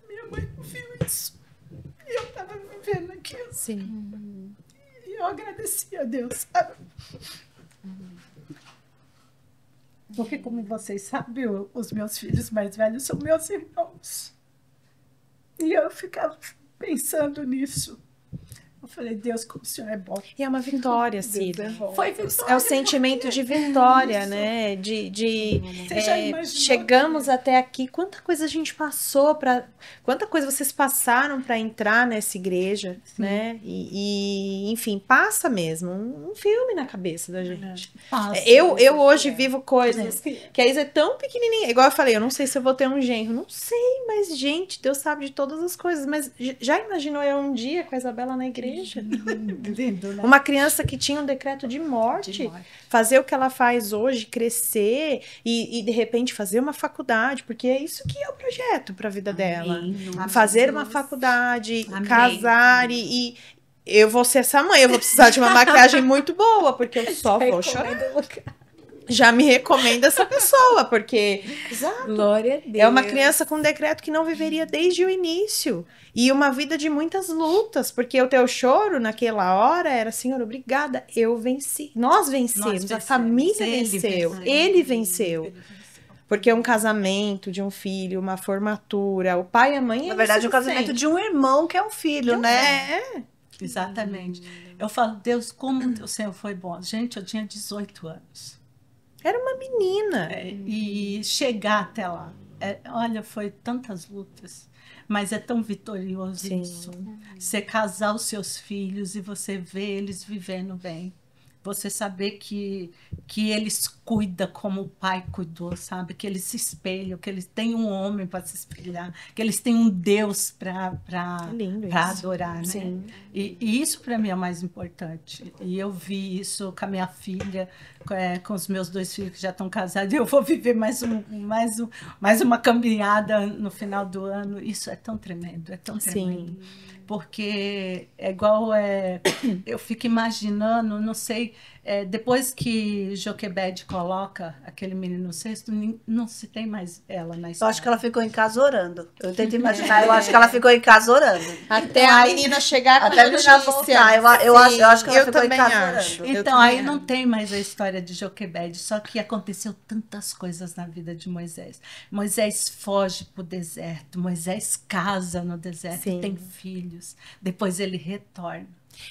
minha mãe não viu isso. E eu estava aquilo. Sim. E eu agradeci a Deus, sabe? Porque, como vocês sabem, os meus filhos mais velhos são meus irmãos. E eu ficava pensando nisso. Eu falei, Deus, como o Senhor é bom. E é uma vitória, Cida. Foi vitória. É o sentimento de vitória, né? Você já imaginou chegamos que- até aqui. Quanta coisa a gente passou quanta coisa vocês passaram para entrar nessa igreja, né? Enfim, passa mesmo um filme na cabeça da gente. Passa, Eu né? hoje vivo coisas que a Isa é tão pequenininha. Igual eu falei, eu não sei se eu vou ter um genro. Não sei, mas, gente, Deus sabe de todas as coisas. Mas já imaginou eu um dia com a Isabela na igreja? Lindo, né? Uma criança que tinha um decreto de morte, fazer o que ela faz hoje, crescer e de repente fazer uma faculdade, porque é isso que é o projeto para a vida dela. Amém. Fazer uma faculdade, Amém. casar e eu vou ser essa mãe, eu vou precisar de uma maquiagem muito boa, porque eu só vou chorar. Já me recomenda essa pessoa, porque Glória a Deus. é uma criança com um decreto que não viveria desde o início. E uma vida de muitas lutas, porque o teu choro naquela hora era, Senhor, obrigada, eu venci. Nós vencemos, a família venceu, ele venceu. Porque é um casamento de um filho, uma formatura, o pai e a mãe... Na verdade, é o casamento de um irmão que é um filho, né? É, Exatamente. Eu falo, Deus, como o Senhor foi bom. Gente, eu tinha 18 anos. era uma menina. E chegar até lá. Olha, foi tantas lutas. Mas é tão vitorioso Sim. isso. Você casar os seus filhos e você ver eles vivendo bem. Você saber que eles cuidam como o pai cuidou, sabe? Que eles se espelham, que eles têm um homem para se espelhar, que eles têm um Deus para Lindo isso. adorar, né? Sim. E isso para mim é o mais importante. E eu vi isso com a minha filha, com os meus 2 filhos que já estão casados. Eu vou viver mais uma caminhada no final do ano. Isso é tão tremendo, é tão tremendo. Porque é igual, eu fico imaginando, não sei, depois que Joquebede coloca aquele menino no cesto, não se tem mais ela na Eu história. acho que ela ficou em casa orando. Eu tento imaginar, eu acho que ela ficou em casa orando. Até a menina chegar com Até a menina notícia. voltar. Eu acho que ela ficou em também casa acho. orando. Eu Então, também aí não acho. tem mais a história de Joquebede, só que aconteceu tantas coisas na vida de Moisés. Moisés foge para o deserto, Moisés casa no deserto, Sim. tem filhos, depois ele retorna.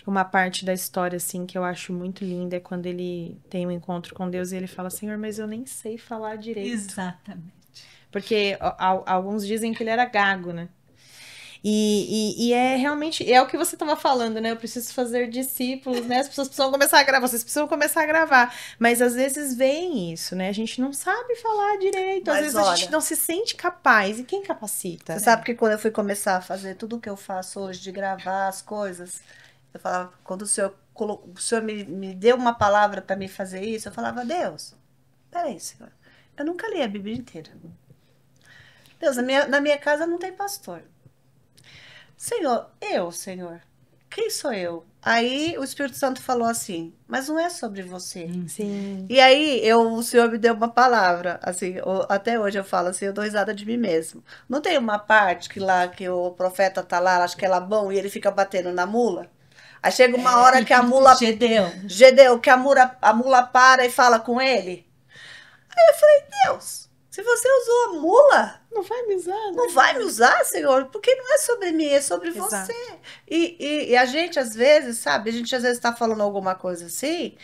Uma parte da história, assim, que eu acho muito linda é quando ele tem um encontro com Deus e ele fala, Senhor, mas eu nem sei falar direito. Exatamente. Porque alguns dizem que ele era gago, né? E é realmente, é o que você estava falando, né? Eu preciso fazer discípulos, né? As pessoas precisam começar a gravar, vocês precisam começar a gravar. Mas às vezes vem isso, né? A gente não sabe falar direito, às Mas vezes a gente olha, não se sente capaz. E quem capacita? Você sabe que quando eu fui começar a fazer tudo o que eu faço hoje, de gravar as coisas, eu falava, quando o senhor me deu uma palavra para me fazer isso, eu falava, Deus, peraí, Senhor, eu nunca li a Bíblia inteira. Deus, na minha casa não tem pastor. Senhor, quem sou eu? Aí o Espírito Santo falou assim, mas não é sobre você. Sim. E aí o Senhor me deu uma palavra, assim, até hoje eu falo assim, eu dou risada de mim mesmo. Não tem uma parte que o profeta tá lá, acho que é Labão, e ele fica batendo na mula? Aí chega uma hora que a mula... Gedeu, que a mula para e fala com ele. Aí eu falei, Deus, se você usou a mula, Não vai me usar, né? não vai me usar, Senhor, porque não é sobre mim, é sobre Exato. você. E a gente, às vezes, sabe, a gente às vezes está falando alguma coisa assim,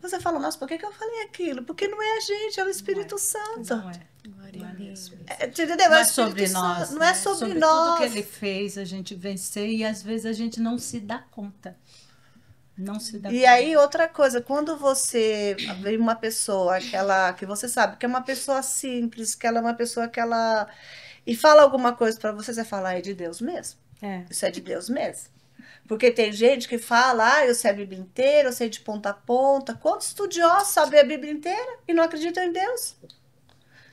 você fala, nossa, por que eu falei aquilo? Porque não é a gente, é o Espírito Santo. Não é. Glória a Deus. Entendeu? Não o é Espírito sobre Santo, nós. não né? é sobre Tudo nós. que ele fez, a gente vencer e às vezes a gente não se dá conta. Não se dá E conta. aí, outra coisa, quando você vê uma pessoa que você sabe que é uma pessoa simples, que ela é uma pessoa que ela... E fala alguma coisa pra você, você fala, é de Deus mesmo? É. Isso é de Deus mesmo? Porque tem gente que fala, eu sei a Bíblia inteira, eu sei de ponta a ponta. Quantos estudiosos sabem a Bíblia inteira e não acreditam em Deus?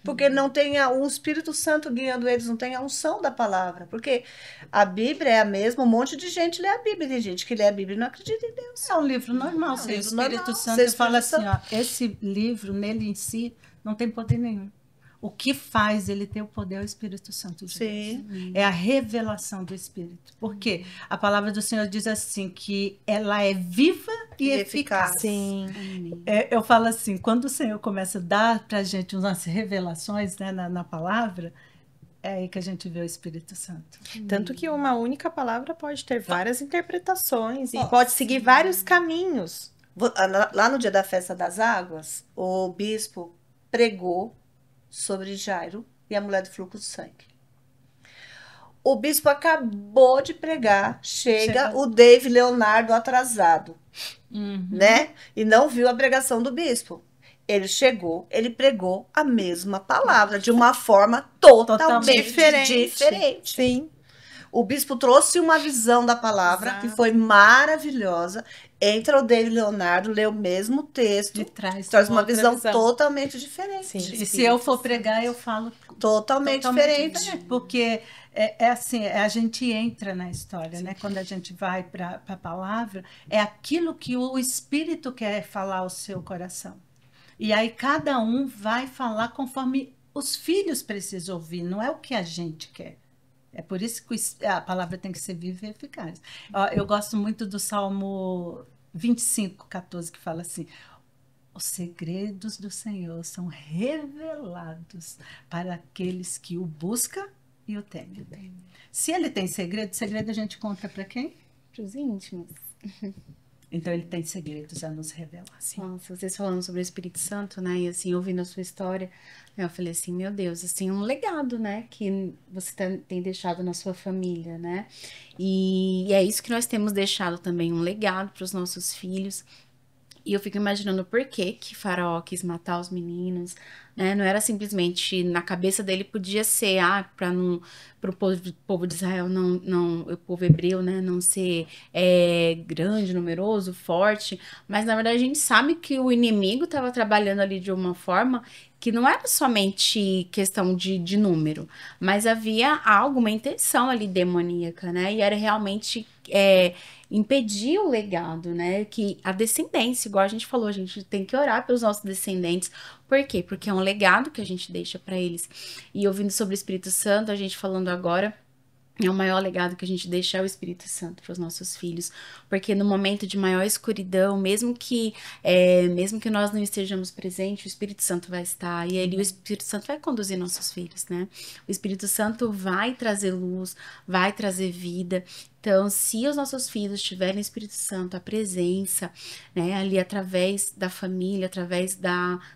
Porque não tem um Espírito Santo guiando eles, não tem a unção da palavra. Porque a Bíblia é a mesma, um monte de gente lê a Bíblia. Tem gente que lê a Bíblia e não acredita em Deus. É um livro normal. Se o livro Espírito normal. Santo Se o fala Espírito assim, ó, esse livro, nele em si, não tem poder nenhum. o que faz ele ter o poder é o Espírito Santo de Deus. Sim. É a revelação do Espírito. Porque a palavra do Senhor diz assim, que ela é viva e E eficaz. eficaz. Sim. Amém. Eu falo assim, quando o Senhor começa a dar para a gente umas revelações, né, na palavra, é aí que a gente vê o Espírito Santo. Tanto que uma única palavra pode ter várias interpretações e Nossa. pode seguir vários caminhos. Lá no dia da festa das águas, o bispo pregou sobre Jairo e a mulher do fluxo de sangue. O bispo acabou de pregar, chega o Dave Leonardo atrasado, né? E não viu a pregação do bispo. Ele chegou, ele pregou a mesma palavra, de uma forma totalmente diferente. Sim. O bispo trouxe uma visão da palavra Exato. que foi maravilhosa. Entra o David Leonardo, lê o mesmo texto, De trás. traz uma outra visão visão. totalmente diferente. Sim. E se eu for pregar, eu falo Totalmente diferente. porque é assim, a gente entra na história, né? Quando a gente vai para a palavra, é aquilo que o Espírito quer falar ao seu coração. E aí cada um vai falar conforme os filhos precisam ouvir, não é o que a gente quer. É por isso que a palavra tem que ser viva e eficaz. Ó, eu gosto muito do Salmo 25:14, que fala assim: os segredos do Senhor são revelados para aqueles que o buscam e o temem. Se ele tem segredo, segredo a gente conta para quem? Para os íntimos. Então ele tem segredos a nos revelar. Nossa, vocês falando sobre o Espírito Santo, né? E assim, ouvindo a sua história, eu falei assim, meu Deus, assim, um legado, né? Que você tem deixado na sua família, né? E é isso que nós temos deixado também, um legado para os nossos filhos. E eu fico imaginando por que que Faraó quis matar os meninos, né? Não era simplesmente, na cabeça dele podia ser, para não, pro povo de Israel não, o povo hebreu, né, não ser grande, numeroso, forte, mas na verdade a gente sabe que o inimigo estava trabalhando ali de uma forma que não era somente questão de número, mas havia alguma intenção ali demoníaca, né? E era realmente impedir o legado, né? Que a descendência, igual a gente falou, a gente tem que orar pelos nossos descendentes. Por quê? Porque é um legado que a gente deixa para eles. E ouvindo sobre o Espírito Santo, a gente falando agora, é o maior legado que a gente deixa é o Espírito Santo para os nossos filhos, porque no momento de maior escuridão, mesmo que nós não estejamos presentes, o Espírito Santo vai estar, e ele, o Espírito Santo vai conduzir nossos filhos, né? O Espírito Santo vai trazer luz, vai trazer vida. Então, se os nossos filhos tiverem o Espírito Santo, a presença, né, ali através da família, através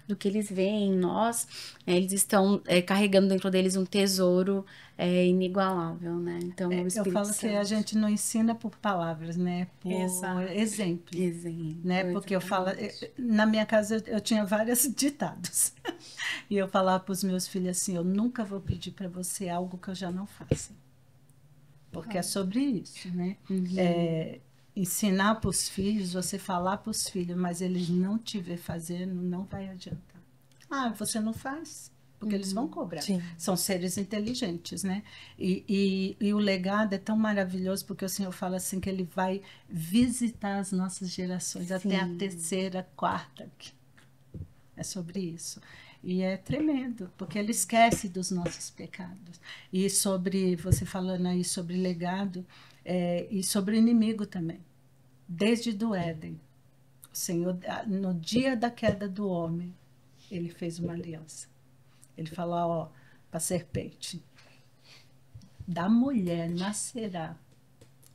do que eles veem em nós, eles estão carregando dentro deles um tesouro inigualável, né? Então, o Espírito Eu falo Santo. que a gente não ensina por palavras, né? Por exemplo. Né? Porque eu falo, na minha casa eu tinha vários ditados. E eu falava para os meus filhos assim: eu nunca vou pedir para você algo que eu já não faça. Porque é sobre isso, né? Ensinar para os filhos, você falar para os filhos, mas eles não te ver fazendo, não vai adiantar. Você não faz, porque eles vão cobrar. Sim. São seres inteligentes, né? E o legado é tão maravilhoso, porque o Senhor fala assim que Ele vai visitar as nossas gerações, até a terceira, quarta. É sobre isso. E é tremendo, porque Ele esquece dos nossos pecados. E sobre, você falando aí sobre legado, e sobre o inimigo também. Desde do Éden, o Senhor, no dia da queda do homem, Ele fez uma aliança. Ele falou, para a serpente: da mulher nascerá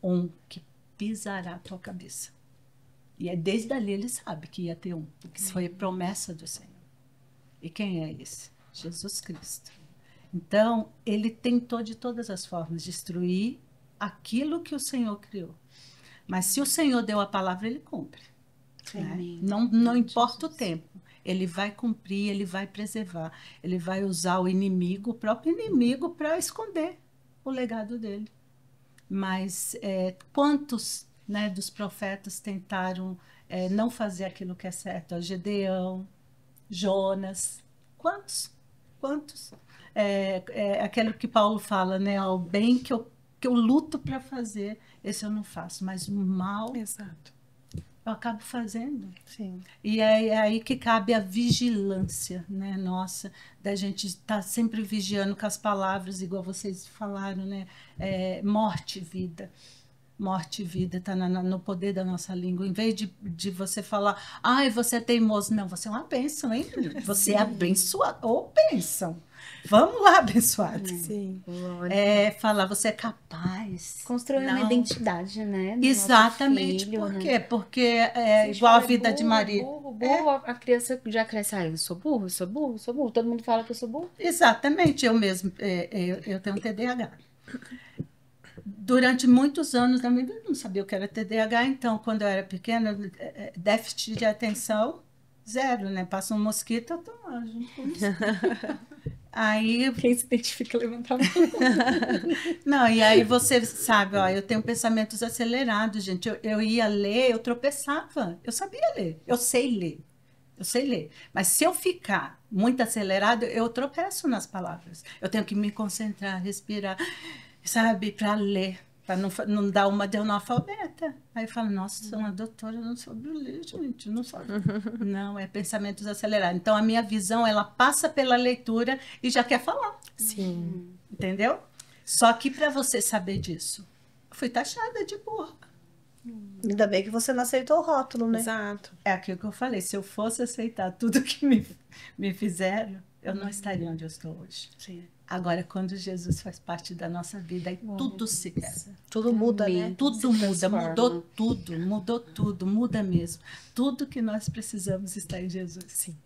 um que pisará a tua cabeça. E desde ali ele sabe que ia ter um, porque isso foi promessa do Senhor. E quem é esse? Jesus Cristo. Então, ele tentou de todas as formas destruir aquilo que o Senhor criou. Mas se o Senhor deu a palavra, ele cumpre. Né? Não importa o tempo. Ele vai cumprir, ele vai preservar. Ele vai usar o inimigo, o próprio inimigo, para esconder o legado dele. Mas quantos, né, dos profetas tentaram não fazer aquilo que é certo? Gedeão, Jonas, quantos? Aquilo que Paulo fala, né? O bem que eu luto para fazer, esse eu não faço, mas o mal... Exato. eu acabo fazendo. Sim. E é aí que cabe a vigilância, né? Nossa, da gente estar sempre vigiando com as palavras, igual vocês falaram, né? Morte e vida. Morte e vida está no poder da nossa língua. Em vez de você falar, ai, você é teimoso. Não, você é uma bênção, hein? Você é abençoado. Ou bênção. Vamos lá, abençoado. Sim. Falar, você é capaz. Construir uma Não. identidade, né? Do Exatamente. nosso filho, Por né? quê? Porque Se é gente igual a fala vida de burro, Maria. Burro, a criança já cresce, eu sou burro, eu sou burro, eu sou burro. Todo mundo fala que eu sou burro. Exatamente, eu mesmo. Eu tenho TDAH. Durante muitos anos da minha vida, eu não sabia o que era TDAH, então, quando eu era pequena, déficit de atenção, 0, né? Passa um mosquito, eu tô lá junto com isso. Aí, Quem se identifica levantava. não, e aí você sabe, ó, eu tenho pensamentos acelerados, gente. Eu ia ler, eu tropeçava. Eu sabia ler, eu sei ler. Eu sei ler. Mas se eu ficar muito acelerado, eu tropeço nas palavras. Eu tenho que me concentrar, respirar, sabe, para ler, para não dar uma de analfabeta. Aí eu falo, nossa, sou uma doutora, eu não soube ler, gente, não soube. Não, é pensamentos acelerados. Então, a minha visão, ela passa pela leitura e já quer falar. Sim. Entendeu? Só que para você saber disso, eu fui taxada de burra. Ainda bem que você não aceitou o rótulo, né? Exato. É aquilo que eu falei, se eu fosse aceitar tudo que me fizeram, eu não estaria onde eu estou hoje. Sim. Agora, quando Jesus faz parte da nossa vida, aí tudo se quebra. Tudo muda, né? Amém. Tudo muda, transforma. mudou tudo, muda mesmo. Tudo que nós precisamos está em Jesus. Sim.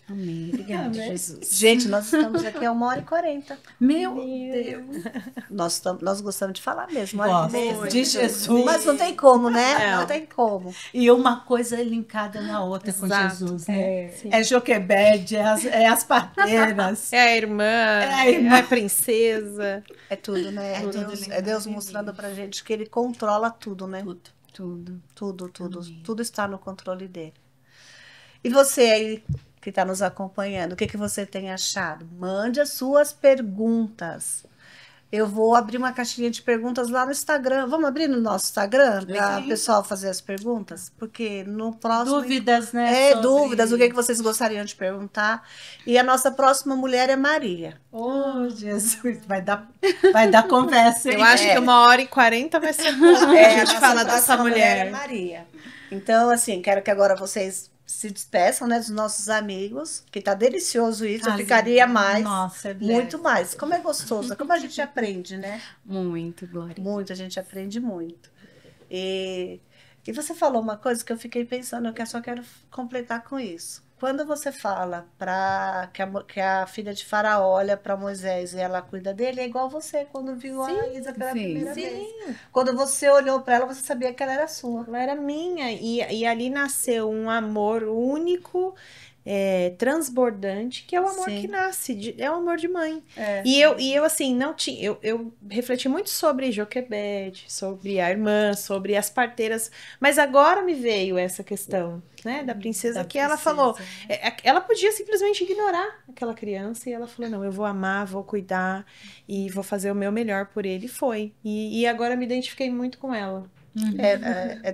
Amém. Obrigada, Amém. Jesus. Gente, nós estamos aqui há 1h40. Meu Deus! Nós gostamos de falar mesmo. Gosto Olha, de Jesus. mas não tem como, né? Não. Não tem como. E uma coisa linkada na outra com Exato. Jesus, né? Sim. É Joquebede, é as parteiras. É a irmã, a irmã. é a princesa. É tudo, né? Tudo Deus, linkado é Deus em mostrando Deus. pra gente que Ele controla tudo, né? Tudo. Tudo. Tudo. Amém. Tudo está no controle dele. E você aí que está nos acompanhando, o que você tem achado? Mande as suas perguntas. Eu vou abrir uma caixinha de perguntas lá no Instagram. Vamos abrir no nosso Instagram para o pessoal fazer as perguntas? Porque no próximo... Dúvidas, né? Dúvidas, o que vocês gostariam de perguntar. E a nossa próxima mulher é Maria. Oh, Jesus, vai dar conversa, hein? Eu acho que 1h40 vai ser bom a gente nossa falar dessa próxima mulher. é Maria. Então, assim, quero que agora vocês se despeçam, né, dos nossos amigos, que tá delicioso isso. Eu ficaria mais, Nossa, muito mais. Como é gostoso, como a gente aprende, né? Muito, Glória. Muito, a gente aprende muito. E você falou uma coisa que eu fiquei pensando, que eu só quero completar com isso. Quando você fala que a filha de Faraó olha para Moisés e ela cuida dele, é igual você quando viu a Isa pela sim. primeira vez. Quando você olhou para ela, você sabia que ela era sua. Ela era minha. E ali nasceu um amor único, transbordante, que é o amor Sim. que nasce, é o amor de mãe. É. E eu assim, não tinha. Eu refleti muito sobre Joquebede, sobre a irmã, sobre as parteiras, mas agora me veio essa questão, né, da princesa, que ela falou. Ela podia simplesmente ignorar aquela criança e ela falou: não, eu vou amar, vou cuidar e vou fazer o meu melhor por ele. E foi. E agora eu me identifiquei muito com ela.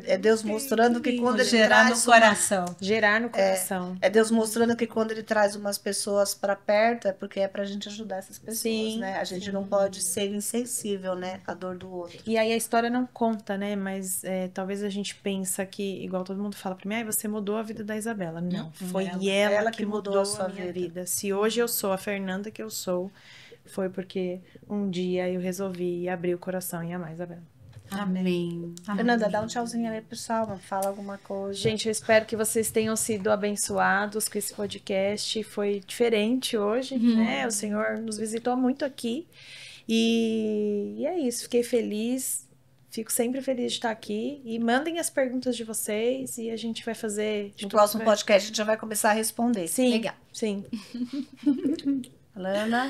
É Deus mostrando que quando ele Gerar no traz coração. Gerar no coração. É Deus mostrando que quando ele traz umas pessoas para perto é porque é pra gente ajudar essas pessoas, Sim, né? A gente não pode ser insensível, né, à dor do outro. E aí a história não conta, né? Mas talvez a gente pensa que, igual todo mundo fala pra mim, você mudou a vida da Isabela. Não, foi ela que mudou a sua minha vida. Se hoje eu sou a Fernanda que eu sou, foi porque um dia eu resolvi abrir o coração e amar a Isabela. Amém. Fernanda, dá um tchauzinho aí, pessoal, fala alguma coisa. Gente, eu espero que vocês tenham sido abençoados com esse podcast. Foi diferente hoje, né? O Senhor nos visitou muito aqui. E é isso, fiquei feliz. Fico sempre feliz de estar aqui. E mandem as perguntas de vocês e a gente vai fazer... No próximo podcast a gente já vai começar a responder. Sim, Legal. sim. Alana?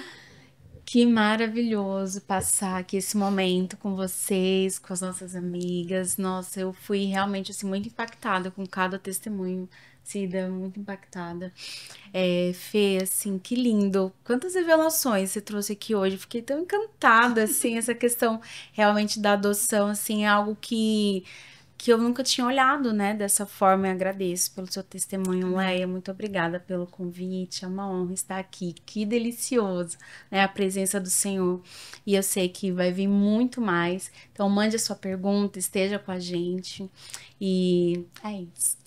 Que maravilhoso passar aqui esse momento com vocês, com as nossas amigas. Nossa, eu fui realmente assim muito impactada com cada testemunho. Cida, muito impactada. Fê, assim, que lindo. Quantas revelações você trouxe aqui hoje. Fiquei tão encantada, assim, essa questão realmente da adoção, assim, é algo que que eu nunca tinha olhado, né, dessa forma. Eu agradeço pelo seu testemunho, Leia. Muito obrigada pelo convite. É uma honra estar aqui. Que delicioso, né, a presença do Senhor. E eu sei que vai vir muito mais. Então, mande a sua pergunta, esteja com a gente. E é isso.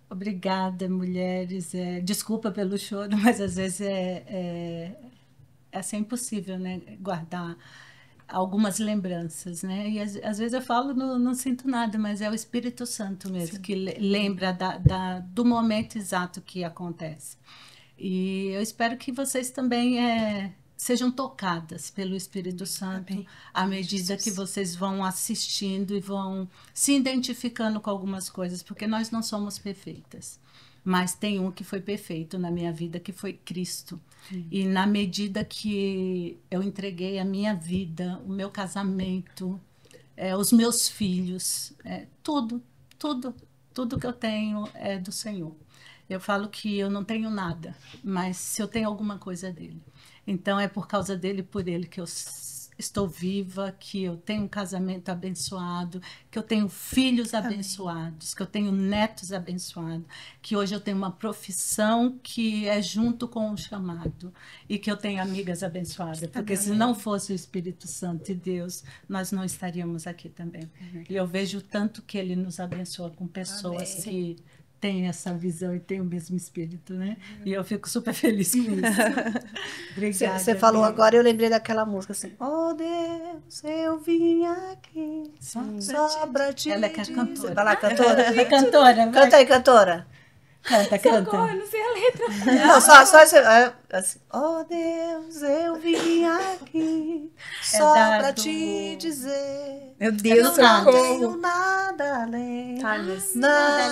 Obrigada, mulheres. Desculpa pelo choro, mas às vezes assim, impossível, né? Guardar algumas lembranças, né? E às vezes eu falo, não sinto nada, mas é o Espírito Santo mesmo, que lembra do momento exato que acontece. E eu espero que vocês também sejam tocadas pelo Espírito Santo à medida que vocês vão assistindo e vão se identificando com algumas coisas, porque nós não somos perfeitas. Mas tem um que foi perfeito na minha vida, que foi Cristo. E na medida que eu entreguei a minha vida, o meu casamento, os meus filhos, tudo que eu tenho é do Senhor. Eu falo que eu não tenho nada, mas se eu tenho alguma coisa é dele. Então é por causa dele e por ele que eu estou viva, que eu tenho um casamento abençoado, que eu tenho filhos abençoados, que eu tenho netos abençoados, que hoje eu tenho uma profissão que é junto com o chamado e que eu tenho amigas abençoadas, porque se não fosse o Espírito Santo e Deus, nós não estaríamos aqui também. E eu vejo o tanto que ele nos abençoa com pessoas que têm essa visão e têm o mesmo espírito, né? E eu fico super feliz com isso. Obrigada. Você falou agora, eu lembrei daquela música assim: oh Deus, eu vim aqui só pra te Ela é cantora. Vai lá, cantora. Cantora. Canta aí, cantora. Canta. Socorro, eu não sei a letra. Não, só assim: oh Deus, eu vim aqui só pra te dizer. Meu Deus, Eu não socorro. tenho nada além. Nada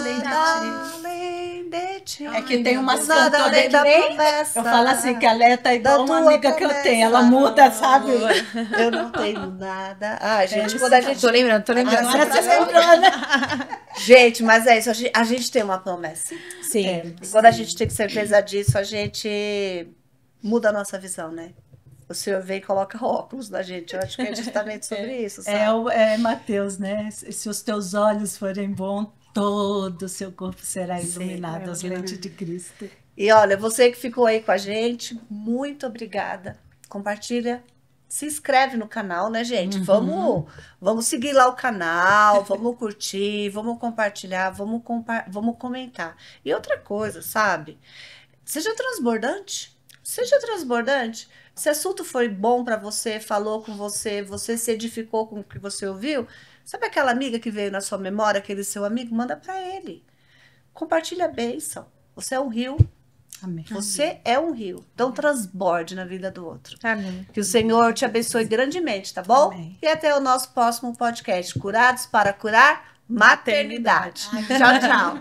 além de ti. É que tem umas Nada cantoras além que da nem... promessa. Eu falo assim, que a Léa tá igual da uma tua amiga que eu promessa. tenho. Ela muda, sabe? Eu não tenho nada. Ai, gente, quando a gente. Tô lembrando. Agora você lembrou, né? Gente, mas é isso, a gente tem uma promessa. Sim. E quando a gente tem certeza disso, a gente muda a nossa visão, né? O Senhor vem e coloca óculos na gente. Eu acho que é justamente sobre isso, sabe? É Mateus, né? Se os teus olhos forem bons, todo o seu corpo será iluminado às lentes de Cristo. E olha, você que ficou aí com a gente, muito obrigada. Compartilha, se inscreve no canal, né, gente? Vamos seguir lá o canal, vamos curtir, vamos compartilhar, vamos comentar. E outra coisa, sabe? Seja transbordante. Seja transbordante. Se o assunto foi bom para você, falou com você, você se edificou com o que você ouviu, sabe aquela amiga que veio na sua memória, aquele seu amigo? Manda para ele. Compartilha a bênção. Você é um rio. Amém. Você é um rio. Então transborde na vida do outro. Amém. Que o Senhor te abençoe grandemente, tá bom? Amém. E até o nosso próximo podcast. Curados para curar maternidade. Tchau, tchau.